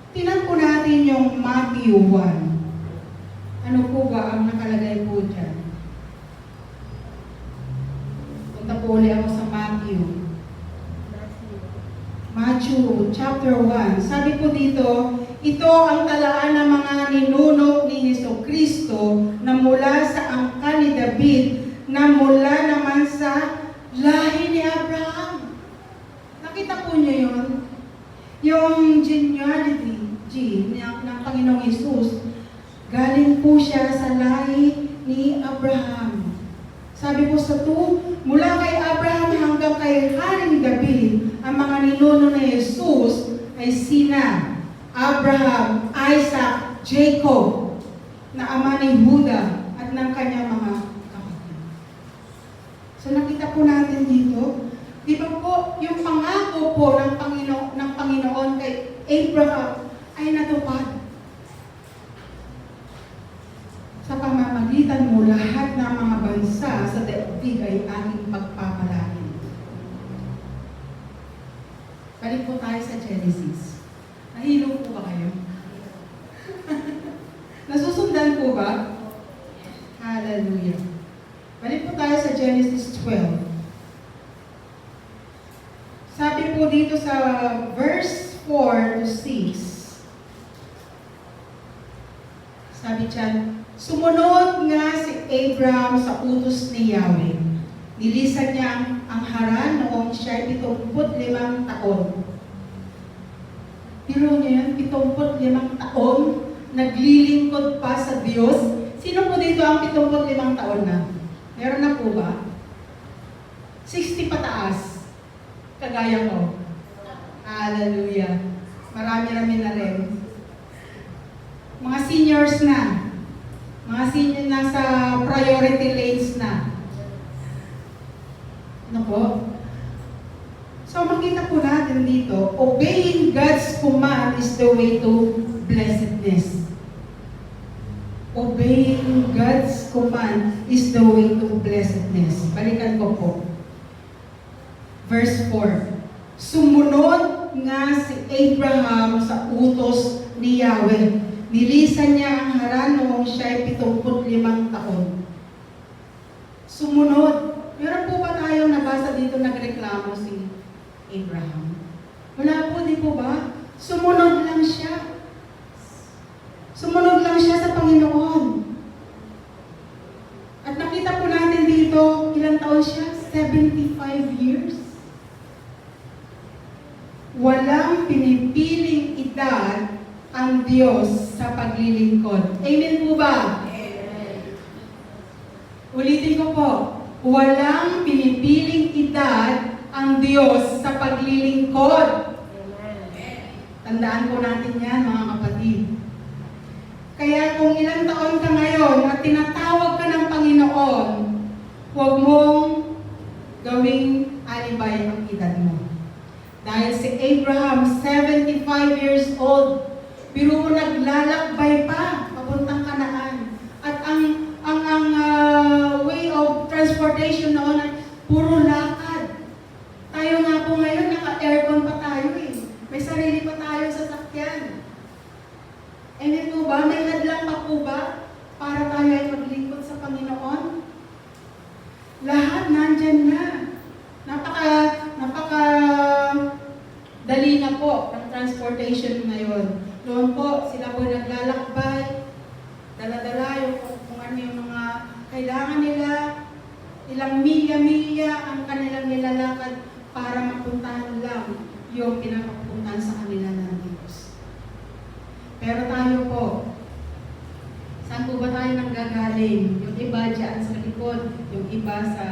Tingnan po natin yung Matthew 1. Ano po ba ang nakalagay po dyan? Punta po ulit ako sa Matthew chapter 1. Sabi po dito, ito ang talaan ng mga ninuno ni Jesucristo na mula sa angkan ni David, na mula naman sa lahi ni Abraham. Nakita po niyo yun? Yung genealogy ng Panginoong Hesus, galing po siya sa lahi ni Abraham. Sabi po sa 2, mula kay Abraham hanggang kay Haring David, ang mga ninuno ni Jesus ay sina Abraham, Isaac, Jacob, na ama ni Juda at ng kanyang mga kapatid. So nakita po natin dito, di ba po, yung pangako po ng Panginoon kay Abraham ay natupad. Sa pamamagitan mo, lahat ng mga bansa sa daigdig ay aking pagpapalain. Balik po tayo sa Genesis. Nahilo po ba kayo? Nasusundan po ba? Hallelujah. Balik po tayo sa Genesis 12. Sabi po dito sa verse 4 to 6. Sabi dyan, sumunod nga si Abraham sa utos ni Yahweh Nilisan niya ang Haran noong siya 75 taon. Pero niya yan, 75 taon, naglilingkod pa sa Diyos. Sino po dito ang 75 taon na? Meron na po ba? 60 pataas. Kagaya ko. Hallelujah. Marami-rami na rin. Mga seniors na. Mga senior na sa priority lanes na. Ano po? So makita po natin dito, obeying God's command is the way to blessedness. Obeying God's command is the way to blessedness. Balikan ko po. Verse 4. Sumunod nga si Abraham sa utos ni Yahweh. Nilisan niya ang Haran noong siya'y 75 taon. Sumunod. Meron po ba tayong nabasa dito nagreklamo si Abraham? Wala po, di po ba? Sumunod lang siya. Sumunod lang siya sa Panginoon. At nakita po natin dito, ilang taon siya? 75 years. Walang pinipiling edad ang Diyos sa paglilingkod. Amen po ba? Amen. Ulitin ko po. Walang pinipiling edad ang Diyos sa paglilingkod. Amen. Tandaan po natin yan, mga kapatid. Kaya kung ilang taon ka ngayon at tinatawag ka ng Panginoon, huwag mong gawing alibay ang edad mo. Dahil si Abraham, 75 years old, pero naglalakbay pa papuntang Kanaan. At ang way of transportation noon ay puro lakad. Tayo nga po ngayon, naka-aircon pa tayo eh. May sarili pa tayo sa sakyan. Amen po ba? May hadlang pa po ba para tayo ay maglingkod sa Panginoon? Lahat nandyan na. Napaka dali na po ng transportation ngayon. Noon po, sila po naglalakbay, dala-dala yung kung ano yung mga kailangan nila, ilang milya-milya ang kanilang nilalakad para mapuntahan lang yung pinapapuntahan sa kanila ng Diyos. Pero tayo po, saan po ba tayo nanggagaling? Yung iba dyan sa likod, yung iba sa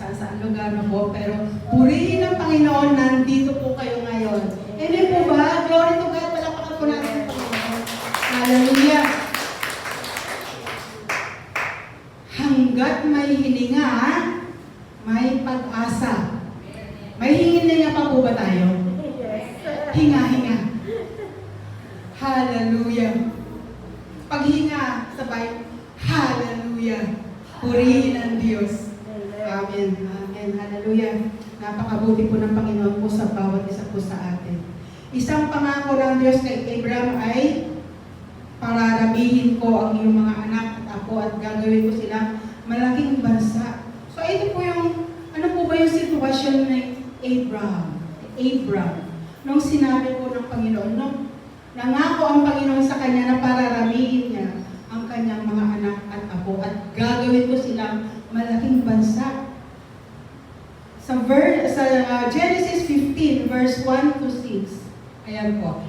saan lugar na po, pero purihin ng Panginoon, nandito po kayo ngayon. Amen po ba? Glory to God, palakpakan po natin ang Panginoon. Hallelujah! Hanggat may hininga, may pag-asa. May hininga pa po ba tayo? Hinga-hinga. Hallelujah! Paghinga, sabay, hallelujah! Purihin ang Diyos. Amen. Amen. Hallelujah. Napakabuti po ng Panginoon po sa bawat isa po sa atin. Isang pangako ng Diyos kay Abraham ay pararamihin ko ang iyong mga anak at apo at gagawin ko sila malaking bansa. So ito po yung, ano po ba yung sitwasyon ni Abraham? Nung sinabi po ng Panginoon, nung nangako ang Panginoon sa kanya na pararamihin niya ang kanyang mga anak at apo at gagawin ko silang malaking bansa. Sa Genesis 15, verse 1 to 6. Ayan po.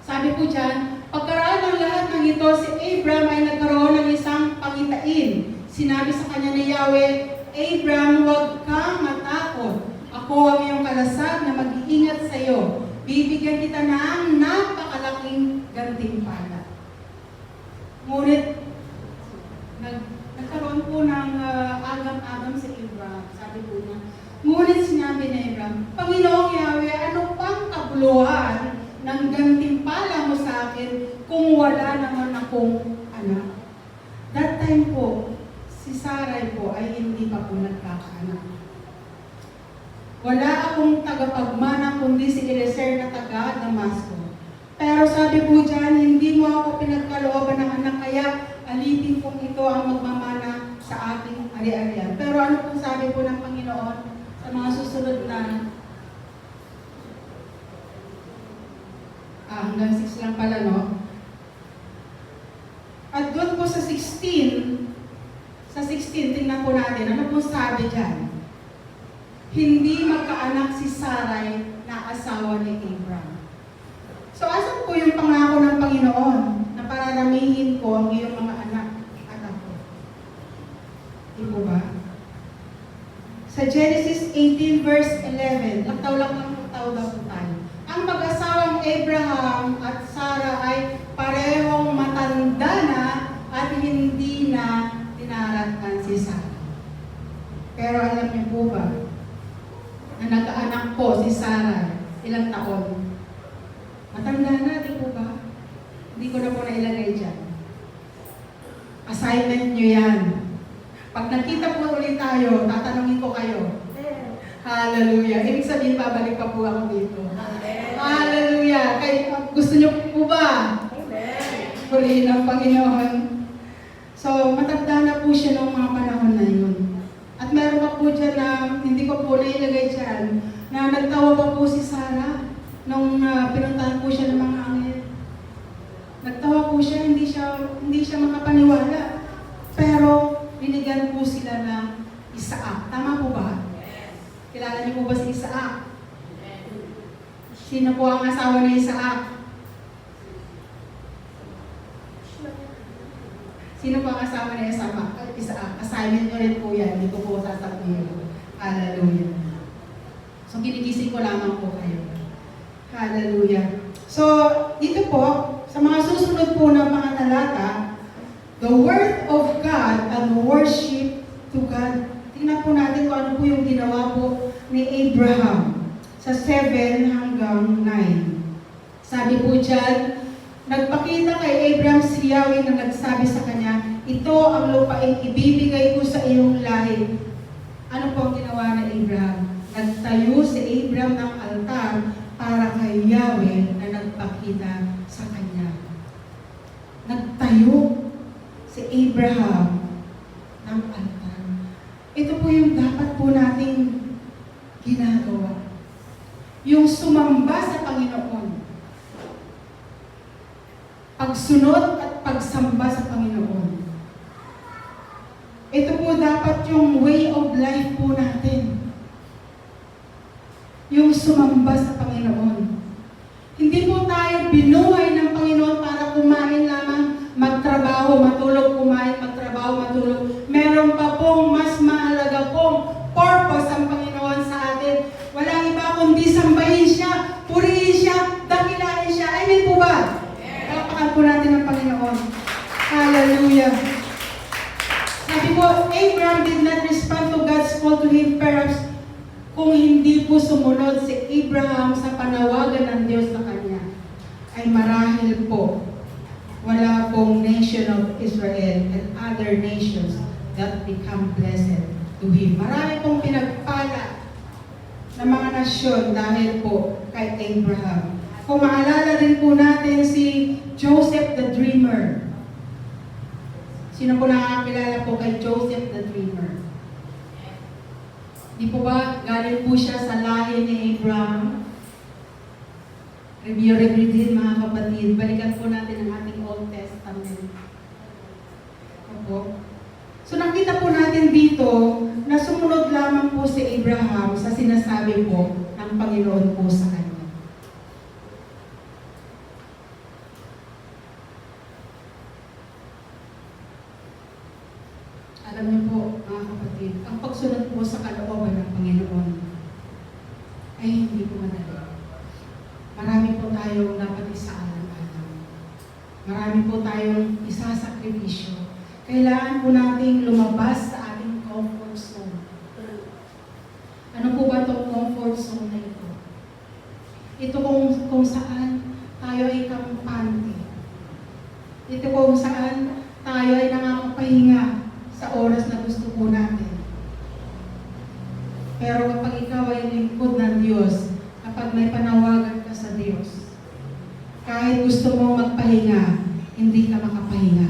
Sabi po dyan, pagkaraan ng lahat ng ito, si Abraham ay nagkaroon ng isang pangitain. Sinabi sa kanya ni Yahweh, Abraham, huwag kang matakot. Ako ang iyong kalasag na mag-iingat sa iyo. Bibigyan kita ng napakalaking gantimpala. Ngunit, nagkaroon po ng agam-agam si Abraham. Sabi po niya, ngunit sinabi ni Abraham, Panginoong Yahweh, ano pang kabuluhan ng gantimpala mo sa akin kung wala naman akong anak? That time po, si Sarai po ay hindi pa po nagkakaanak. Wala akong tagapagmana kundi si Eliezer na taga Damasco. Pero sabi po dyan, hindi mo ako pinagkalooban ng anak, kaya alitin kong ito ang magmamana sa aking ari-arian. Pero ano pong sabi po ng Panginoon sa mga susunod na hanggang 6 lang pala, no? At doon po sa 16, sa 16, tingnan po natin, ano po sabi dyan? Hindi magkaanak si Sarai na asawa ni Abraham. So, asan po yung pangako ng Panginoon na pararamihin ko ang iyong mga anak at ako? Di po ba? Sa Genesis 18 verse 11, laktaw lang daw po tayo. Ang mag-asawang Abraham at Sarah ay parehong matanda na at hindi na tinaratnan si Sarah. Pero alam niyo po ba, na nagkaanak po si Sarah, ilang taon? Matanda na, di po ba? Hindi ko na po nailagay dyan. Assignment niyo yan. Pag nakita po ulit tayo, tatanungin ko kayo. Hallelujah. Ibig sabihin, babalik pa po ako dito. Hallelujah. Gusto niyo po ba? Purihin ang Panginoon. So, matanda na po siya noong mga panahon na yun. At meron pa po dyan na, hindi ko po nailagay dyan, na nagtawa pa po si Sarah nung pinuntahan po siya ng mga angel. Nagtawa po siya, hindi siya makapaniwala. Pero, binigyan po sila ng Isaac. Tama po ba? Kilala niyo po ba si Isaac? Sino po ang asawa ni Isaac? Sino po ang asawa ni Isaac? Assignment nyo rin po yan. Hindi ko po sasabihin. Hallelujah. So, kinigising ko lamang po kayo. Hallelujah. So, dito po, sa mga susunod po ng mga talata, the word of God and worship to God. Tingnan po natin kung ano po yung ginawa po ni Abraham sa 7 hanggang 9. Sabi po dyan, nagpakita kay Abraham si Yahweh na nagsabi sa kanya, ito ang lupaing ibibigay ko sa iyong lahi. Ano po ang ginawa ni Abraham? Nagtayo si Abraham ng altar para kay Yahweh na nagpakita sa kanya. Nagtayo si Abraham ng altar. Ito po yung dapat po nating ginagawa. Yung sumamba sa Panginoon. Pagsunod at pagsamba sa Panginoon. Ito po dapat yung way of life po natin. Yung sumamba sa Panginoon. Hindi po tayo binuhay ng Panginoon para kumain lamang, magtrabaho, matulog, kumain, magtrabaho, matulog. Meron pa pong mas mahalaga pong purpose ang Panginoon sa atin. Walang iba kundi sambahin siya, purihin siya, dakilain siya. Amen po ba? Palapakan po natin ang Panginoon. Hallelujah. Sabi po, Abraham did not respond to God's call to him. Perhaps kung hindi po sumunod si Abraham sa panawagan ng Diyos sa kanya, ay marahil po wala pong nation of Israel and other nations that become blessed to him. Marami pong pinagpala ng mga nasyon dahil po kay Abraham. Kung maalala rin po natin si Joseph the Dreamer. Sino po nakakilala po kay Joseph the Dreamer? Di po ba galing po siya sa lahi ni Abraham? Review din mga kapatid. Balikan po natin ang ating Old Testament. Opo. So nakita po natin dito na sumunod lamang po si Abraham sa sinasabi po ng Panginoon po sa kanya. Alam niyo po, mga kapatid, ang pagsunod po sa kalooban ng Panginoon ay hindi po madali. Marami po tayong dapat isaalang-alang. Marami po tayong isasakripisyo. Kailangan po nating lumabas sa ating comfort zone. Ano po ba itong comfort zone na ito? Ito kung saan tayo ay kampante. Ito kung saan tayo ay nakakapahinga sa oras na gusto po natin. Pero kapag ikaw ay lingkod ng Diyos, kapag may panawagan ka sa Diyos, kahit gusto mong magpahinga, hindi ka makapahinga.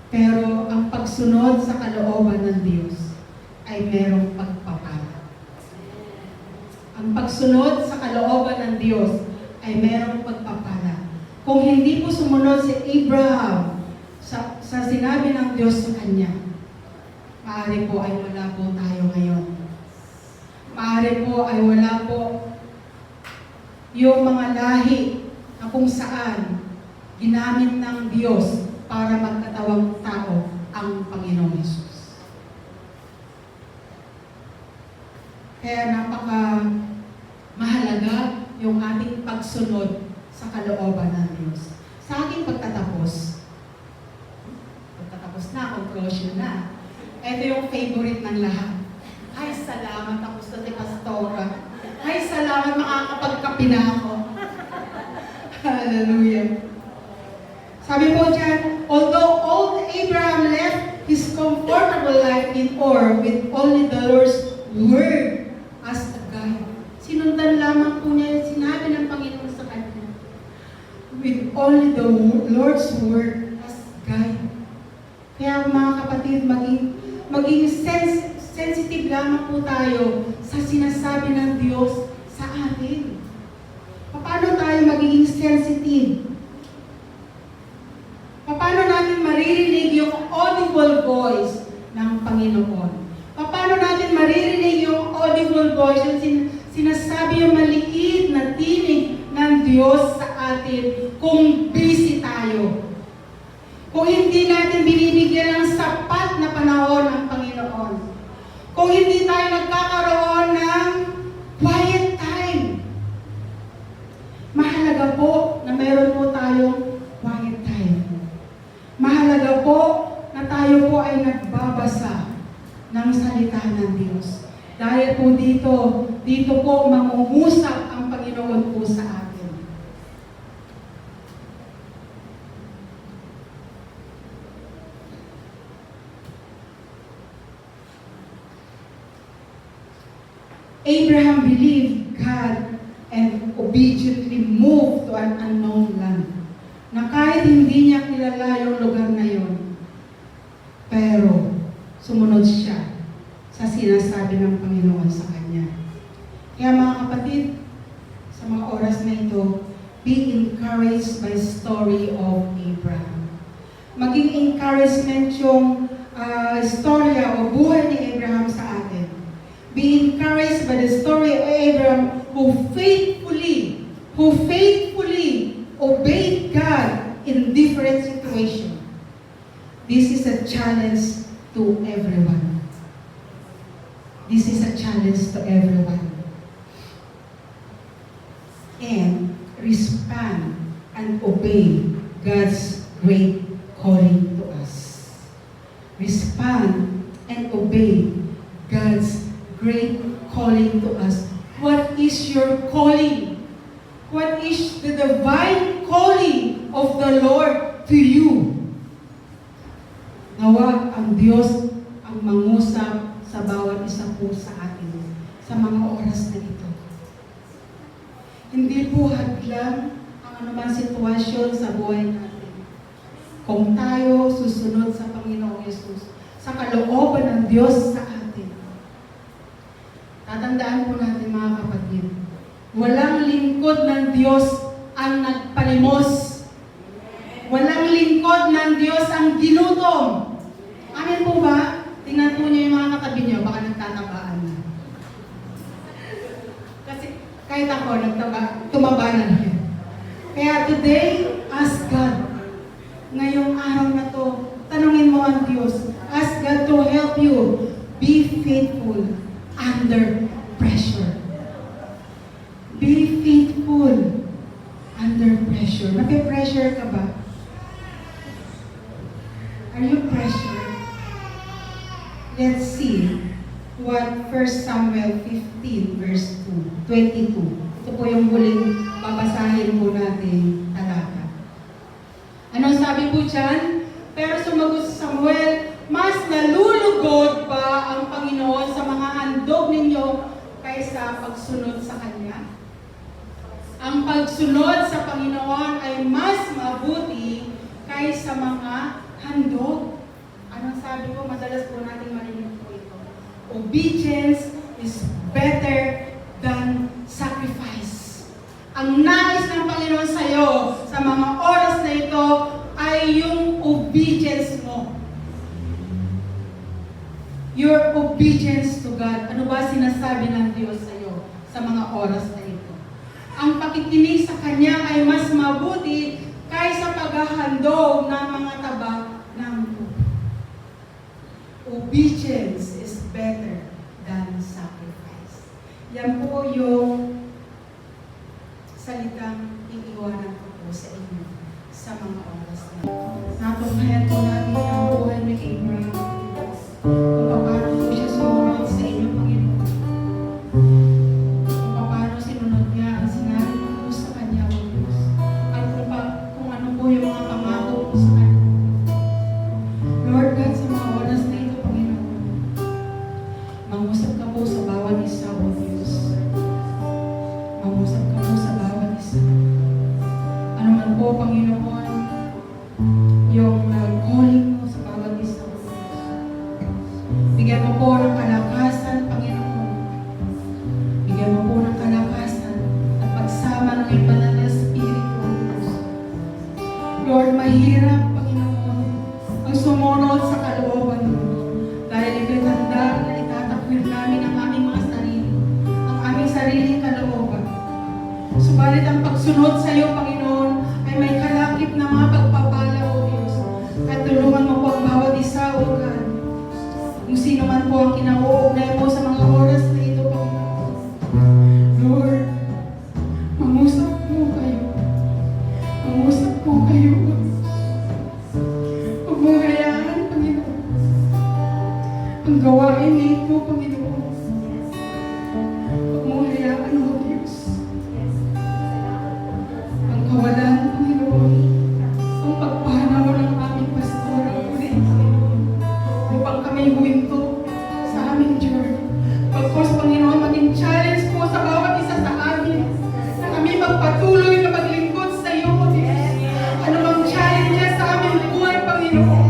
Pero ang pagsunod sa kalooban ng Diyos ay merong pagpapala. Ang pagsunod sa kalooban ng Diyos ay merong pagpapala. Kung hindi po sumunod si Abraham sa sinabi ng Diyos sa Kanya, maaari po ay wala po tayo ngayon. Maaari po ay wala po yung mga lahi na kung saan ginamit ng Diyos para magkatawang tao ang Panginoong Hesus. Kaya napaka mahalaga yung ating pagsunod sa kalooban ng Diyos. Sa aking pagtatapos na, conclusion na. Ito yung favorite ng lahat. Ay, salamat ako sa Pastora. Ay, salamat makakapagkapi na ako. Hallelujah. Sabi po dyan, although old Abraham left his comfortable life in Ur with only the Lord's word as a guide. Sinundan lamang po niya yung sinabi ng Panginoon sa kanya. With only the Lord's word as guide. Kaya mga kapatid, maging sensitive lamang po tayo sa sinasabi ng Diyos sa atin. Paano tayo magiging sensitive? Paano natin maririnig yung audible voice ng Panginoon? Paano natin maririnig yung audible voice, yung sinasabi yung maliit na tinig ng Diyos sa atin kung busy tayo? Kung hindi natin binibigyan ng sapat na panahon ang Panginoon. Kung hindi tayo nagkakaroon ng quiet time. Mahalaga po na mayroon po tayong quiet time. Mahalaga po na tayo po ay nagbabasa ng salita ng Diyos. Dahil po dito po mangungusap ang Panginoon po sa atin. Abraham believed God and obediently moved to an unknown land. Na kahit hindi niya kilala yung lugar na yun, pero sumunod siya sa sinasabi ng Panginoon sa kanya. Kaya mga kapatid, sa mga oras na ito, be encouraged by the story of Abraham. Maging encouragement yung storya o buhay ni Abraham sa atin. Be encouraged by the story of Abraham who faithfully obeyed God in different situations. This is a challenge to everyone. This is a challenge to everyone. And respond and obey God's great calling to us. Respond and obey God's great calling to us. What is your calling? What is the divine calling of the Lord to you? Nawa ang Diyos ang mangusap sa bawat isa po sa atin sa mga oras na ito. Hindi po hadlang ang anumang sitwasyon sa buhay natin. Kung tayo susunod sa Panginoong Yesus, sa kalooban ng Diyos sa atin. Tatandaan po natin mga kapatid, walang lingkod ng Diyos ang nagpalimos. Walang lingkod ng Diyos ang ginutom. Amin po ba? Tingnan po niyo yung mga katabi niyo, baka nagtatabaan na. Kasi kahit ako, tumaba na rin. Kaya today, ask God. Ngayong araw na to, tanungin mo ang Diyos. Ask God to help you. Be faithful under pressure. Be faithful under pressure. Nape-pressure ka ba? Are you pressured? Let's see what 1 Samuel 15 verse 22. Ito po yung huling babasahin po natin talata. Anong sabi po dyan? Pero sumagot si Samuel, mas nalulugod ba ang Panginoon sa mga handog ninyo kaysa pagsunod sa Kanya? Ang pagsunod sa Panginoon ay mas mabuti kaysa mga handog. Anong sabi ko? Madalas po natin marinig po ito. Obedience is better than sacrifice. Ang nais ng Panginoon sa iyo sa mga oras na ito ay yung obedience. your obedience to God. Ano ba sinasabi ng Diyos sa iyo sa mga oras na ito? Ang pakikinig sa Kanya ay mas mabuti kaysa paghahandog ng mga taba ng lupa. Obedience is better than sacrifice. Yan po yung salitang iiwanan ko po sa inyo sa mga oras na ito. Natunghayan po natin ang buhay ni Abraham. Kung paano po siya sumunod sa inyo, Panginoon. Kung paano sinunod niya ang sinabi mo po sa Kanya, O Diyos. At kung ano po yung mga pangako po sa Kanya. Lord God, sa mga oras na ito, Panginoon, mangusap ka po sa bawat isa, O Diyos. Mangusap ka po sa bawat isa. Ano man po, Panginoon, yung calling mo sa bawat isa, O Diyos. Bigyan mo po ng kalakasan, Panginoon. Bigyan mo po ng kalakasan at pagsama ng iyong banal na Espiritu, O Diyos. Lord, mahirap, Panginoon, ang sumunod sa kalooban mo. Dahil ito'y tanda na itatakwil namin ang aming mga sarili, ang aming sariling kalooban. Subalit ang pagsunod sa iyo, Panginoon, ay may kalakip na mga pagpapala, O Diyos. At tulungan mo po ang bawat isa, O God. Kung sino man po ang kinauugnay mo sa mga oras na ito, Panginoon. Lord, mangusap po kayo. Mangusap po kayo. Huwag mo hayaan, Panginoon. Ang gawain nito, Panginoon. Huwag mo hayaan, O Diyos. Ang kawalan, Panginoon. Ang pagpanaw ng aming pastor, ang ulit, Panginoon. Upang kami huwinto sa aming journey. Pagkos, Panginoon, maging challenge po sa bawat isa sa amin na kami magpatuloy na maglingkod sa iyo, O Diyos. Ano bang challenge sa aming buhay, Panginoon?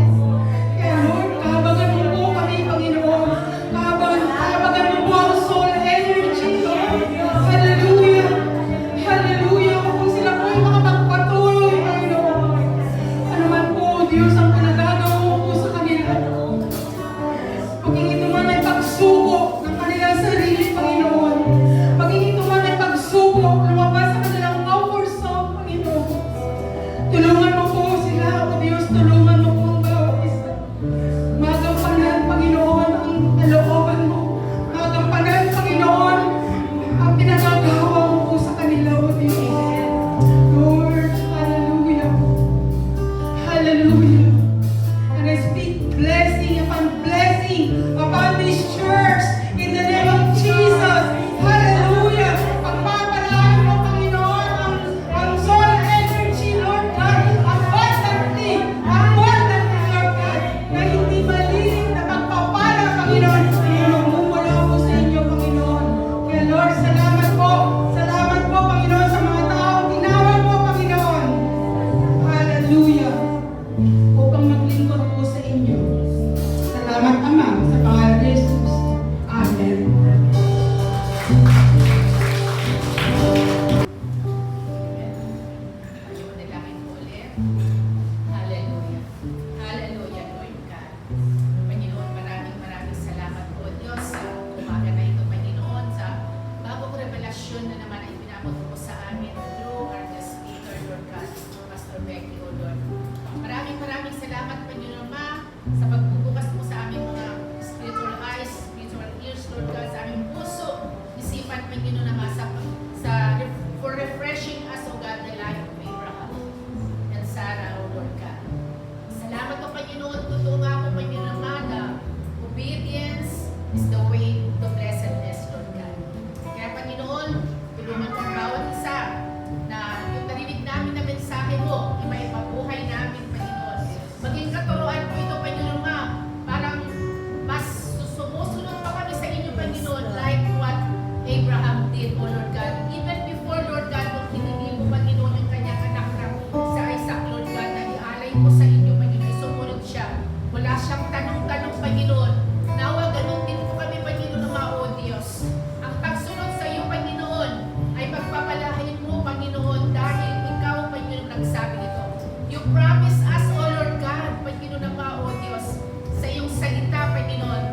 Kaya Lord, kahabagan mo po kami, Panginoon. Kahabagan mo po ang soul energy, Lord. Hallelujah. Hallelujah. Kung sila po ay makapagpatuloy, Panginoon. Ano man po, Diyos, ang pinagagawa mo po sa kanila. Maging ito man ay pagsuko ng kanilang sarili, Panginoon. Maging ito man ay pagsuko, lumabas sa kanilang comfort zone, Panginoon. Tulungan mo po sila, O Diyos. Tulungan mo po ang bawat isa. Magampanan, Panginoon, ang kalooban mo. Magampanan, Panginoon, ang pinagagawa mo po sa kanila, O Diyos. Lord, hallelujah. Hallelujah. And I speak blessing upon this church in the name of Jesus. Hallelujah. Pagpapalain mo, Panginoon, ang soul energy, Lord God, abundantly, Lord God, na hindi malilim na pagpapala, Panginoon, mumula po sa inyo, Panginoon. Kaya Lord, salamat po, Panginoon, sa mga taong tinawag mo, Panginoon. Hallelujah. Upang maglingkod po sa inyo. Salamat, Ama, sa pangalan ni Jesus. Amen. Manalangin po ulit. Hallelujah. Hallelujah, Lord God. Panginoon, maraming salamat po, Diyos, sa umaga na ito, Panginoon, sa bagong revelasyon na naman ay pinabot po sa amin through our guest speaker, Lord God, Pastor Becky, O Lord. Maraming salamat, Panginoon, Ma, sa pagbubukas mo sa aming mga spiritual eyes, spiritual ears, Lord God, sa aming puso, isipan, Panginoon, na for refreshing us, O God, the life of Abraham and Sarah, O Lord God. Salamat po, Panginoon. Totoo nga po, Panginoon, na obedience is the way to blessedness, Lord God. Kaya, Panginoon, tulungan mo ang bawat isa na yung narinig namin na mensahe mo, ipabuhay namin, Panginoon. Maging katuruan po ito, Panginoon, parang mas sumusunod pa kami sa inyo, Panginoon, like what Abraham did, O Lord God. Even before, Lord God, nung hiningi mo, Panginoon, yung kanyang anak na sa Isaac, Lord God, na ialay mo sa inyo, Panginoon, sumunod siya. Wala siyang tanong-tanong, Panginoon. Nawa, ganun din po kami, Panginoon, mga O Diyos. Ang pagsunod sa iyo, Panginoon, ay pagpapalahin mo, Panginoon, dahil ikaw, Panginoon, nagsabi nito. You promise us, O Lord God, Panginoon, ng mga O Diyos, sa iyong salita, Panginoon,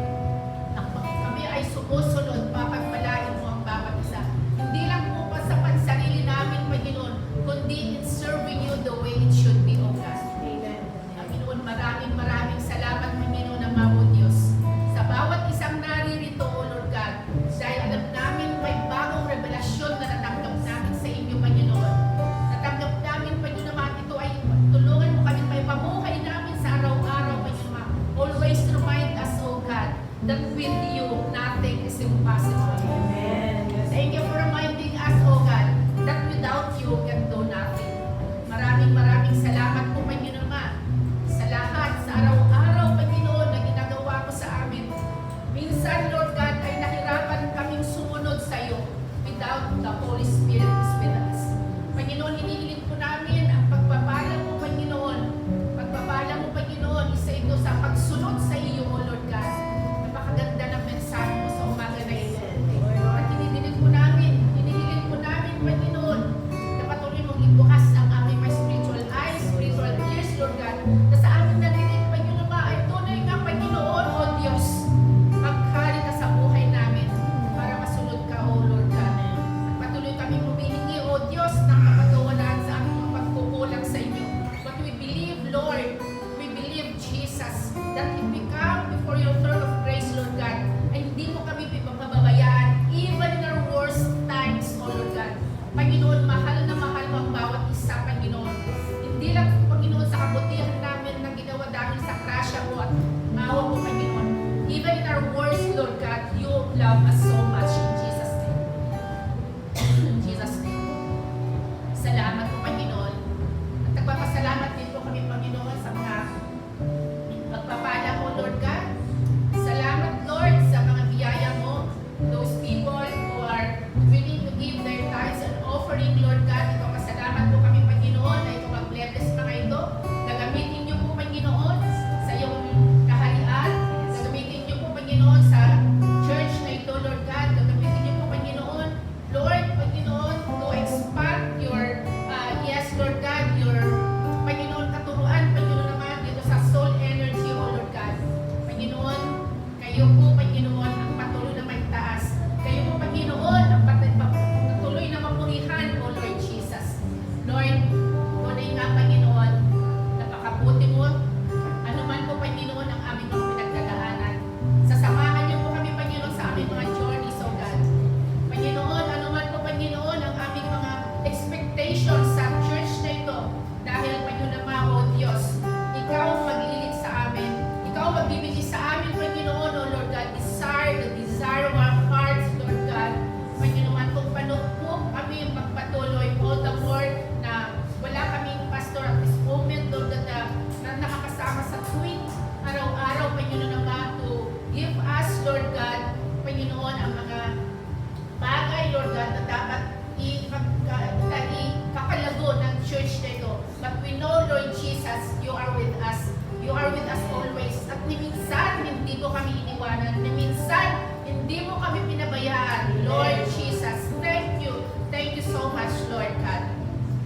you are with us. You are with us always. At ni minsan, hindi mo kami iniwanan. Ni minsan, hindi mo kami pinabayaan. Lord Jesus, thank you. Thank you so much, Lord God.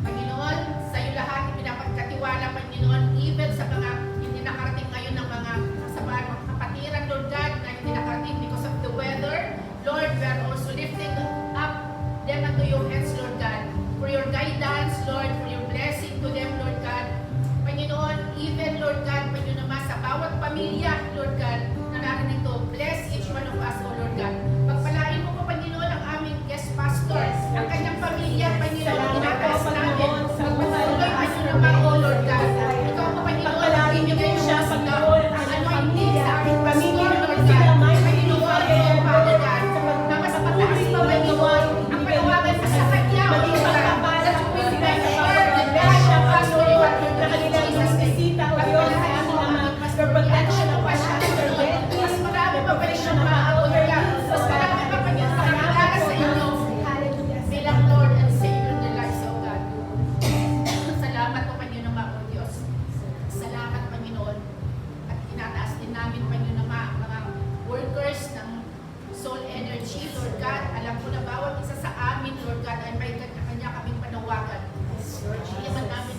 Panginoon, sa iyo lahat pinapagkatiwala, Panginoon, even sa mga hindi nakarating ngayon ng mga kasabahan, mga kapatiran, Lord God, na hindi nakarating because of the weather. Lord, we are also lifting up them unto your hands, Lord God, for your guidance, Lord, for your blessing to them, Lord God. Panginoon, even, Lord God, Panginoon naman sa bawat pamilya, Lord God, na narinig ito, bless each one of us, O Lord God. Pagpalain mo po, Panginoon, ang aming guest pastor, ang kanyang pamilya, Panginoon, tinataas namin. Pagpatuloy, Panginoon naman, O Lord God. Ikaw po, Panginoon, ang ibigay mo siya sa anointing sa aming pastor, Lord God. Panginoon, O Father God, na mas pataas pa, Panginoon, ang panawagan mo sa kanya, O Lord God, that you will make a word and dash of us, O Lord, na kanilang bisita, O Lord, sa aming mga protection of us, mas marami pa, Panginoon, maaabot nila. Mas marami pa, Panginoon, makakilala sa inyo bilang Lord and Savior of their lives, O God. Salamat po, Panginoon, O Diyos. Salamat, Panginoon. At tinataas din namin, Panginoon, mga workers ng Soul Energy, Lord God. Alam ko na bawat isa sa amin, Lord God, ay may kanya kaming panawagan. Lord, hindi man namin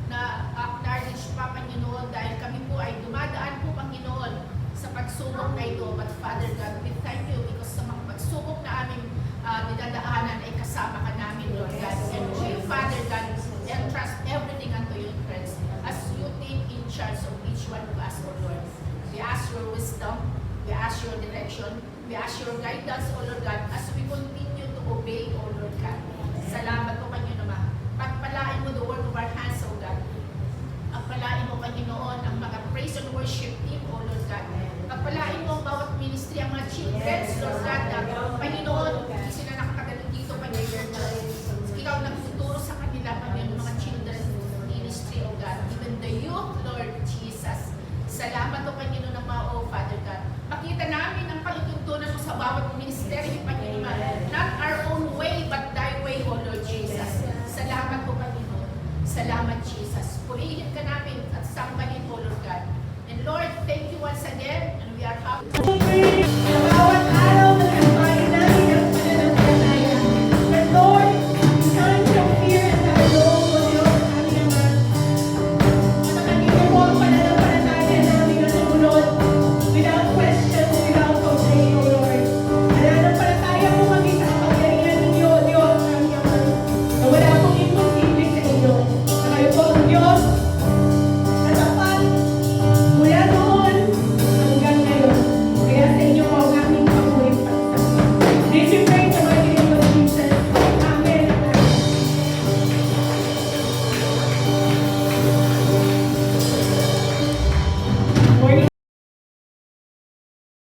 na-acknowledge pa, Panginoon, dahil kami po ay dumadaan po, Panginoon, sa pagsubok na ito. But Father God, we thank you because sa mga pagsubok na aming dinadaanan ay kasama ka namin, Lord God. And we, Father God, entrust everything unto your hands as you take in charge of each one of us, O Lord. We ask your wisdom, we ask your direction, we ask your guidance, O Lord God, as we continue to obey, O Lord God. Salamat po, Panginoon naman. Pagpalain mo the work of our hands, O God. Pagpalain mo, Panginoon, ang mga praise and worship team, O Lord God. Pagpalain mo ang bawat ministry, ang mga children, Lord God, na Panginoon,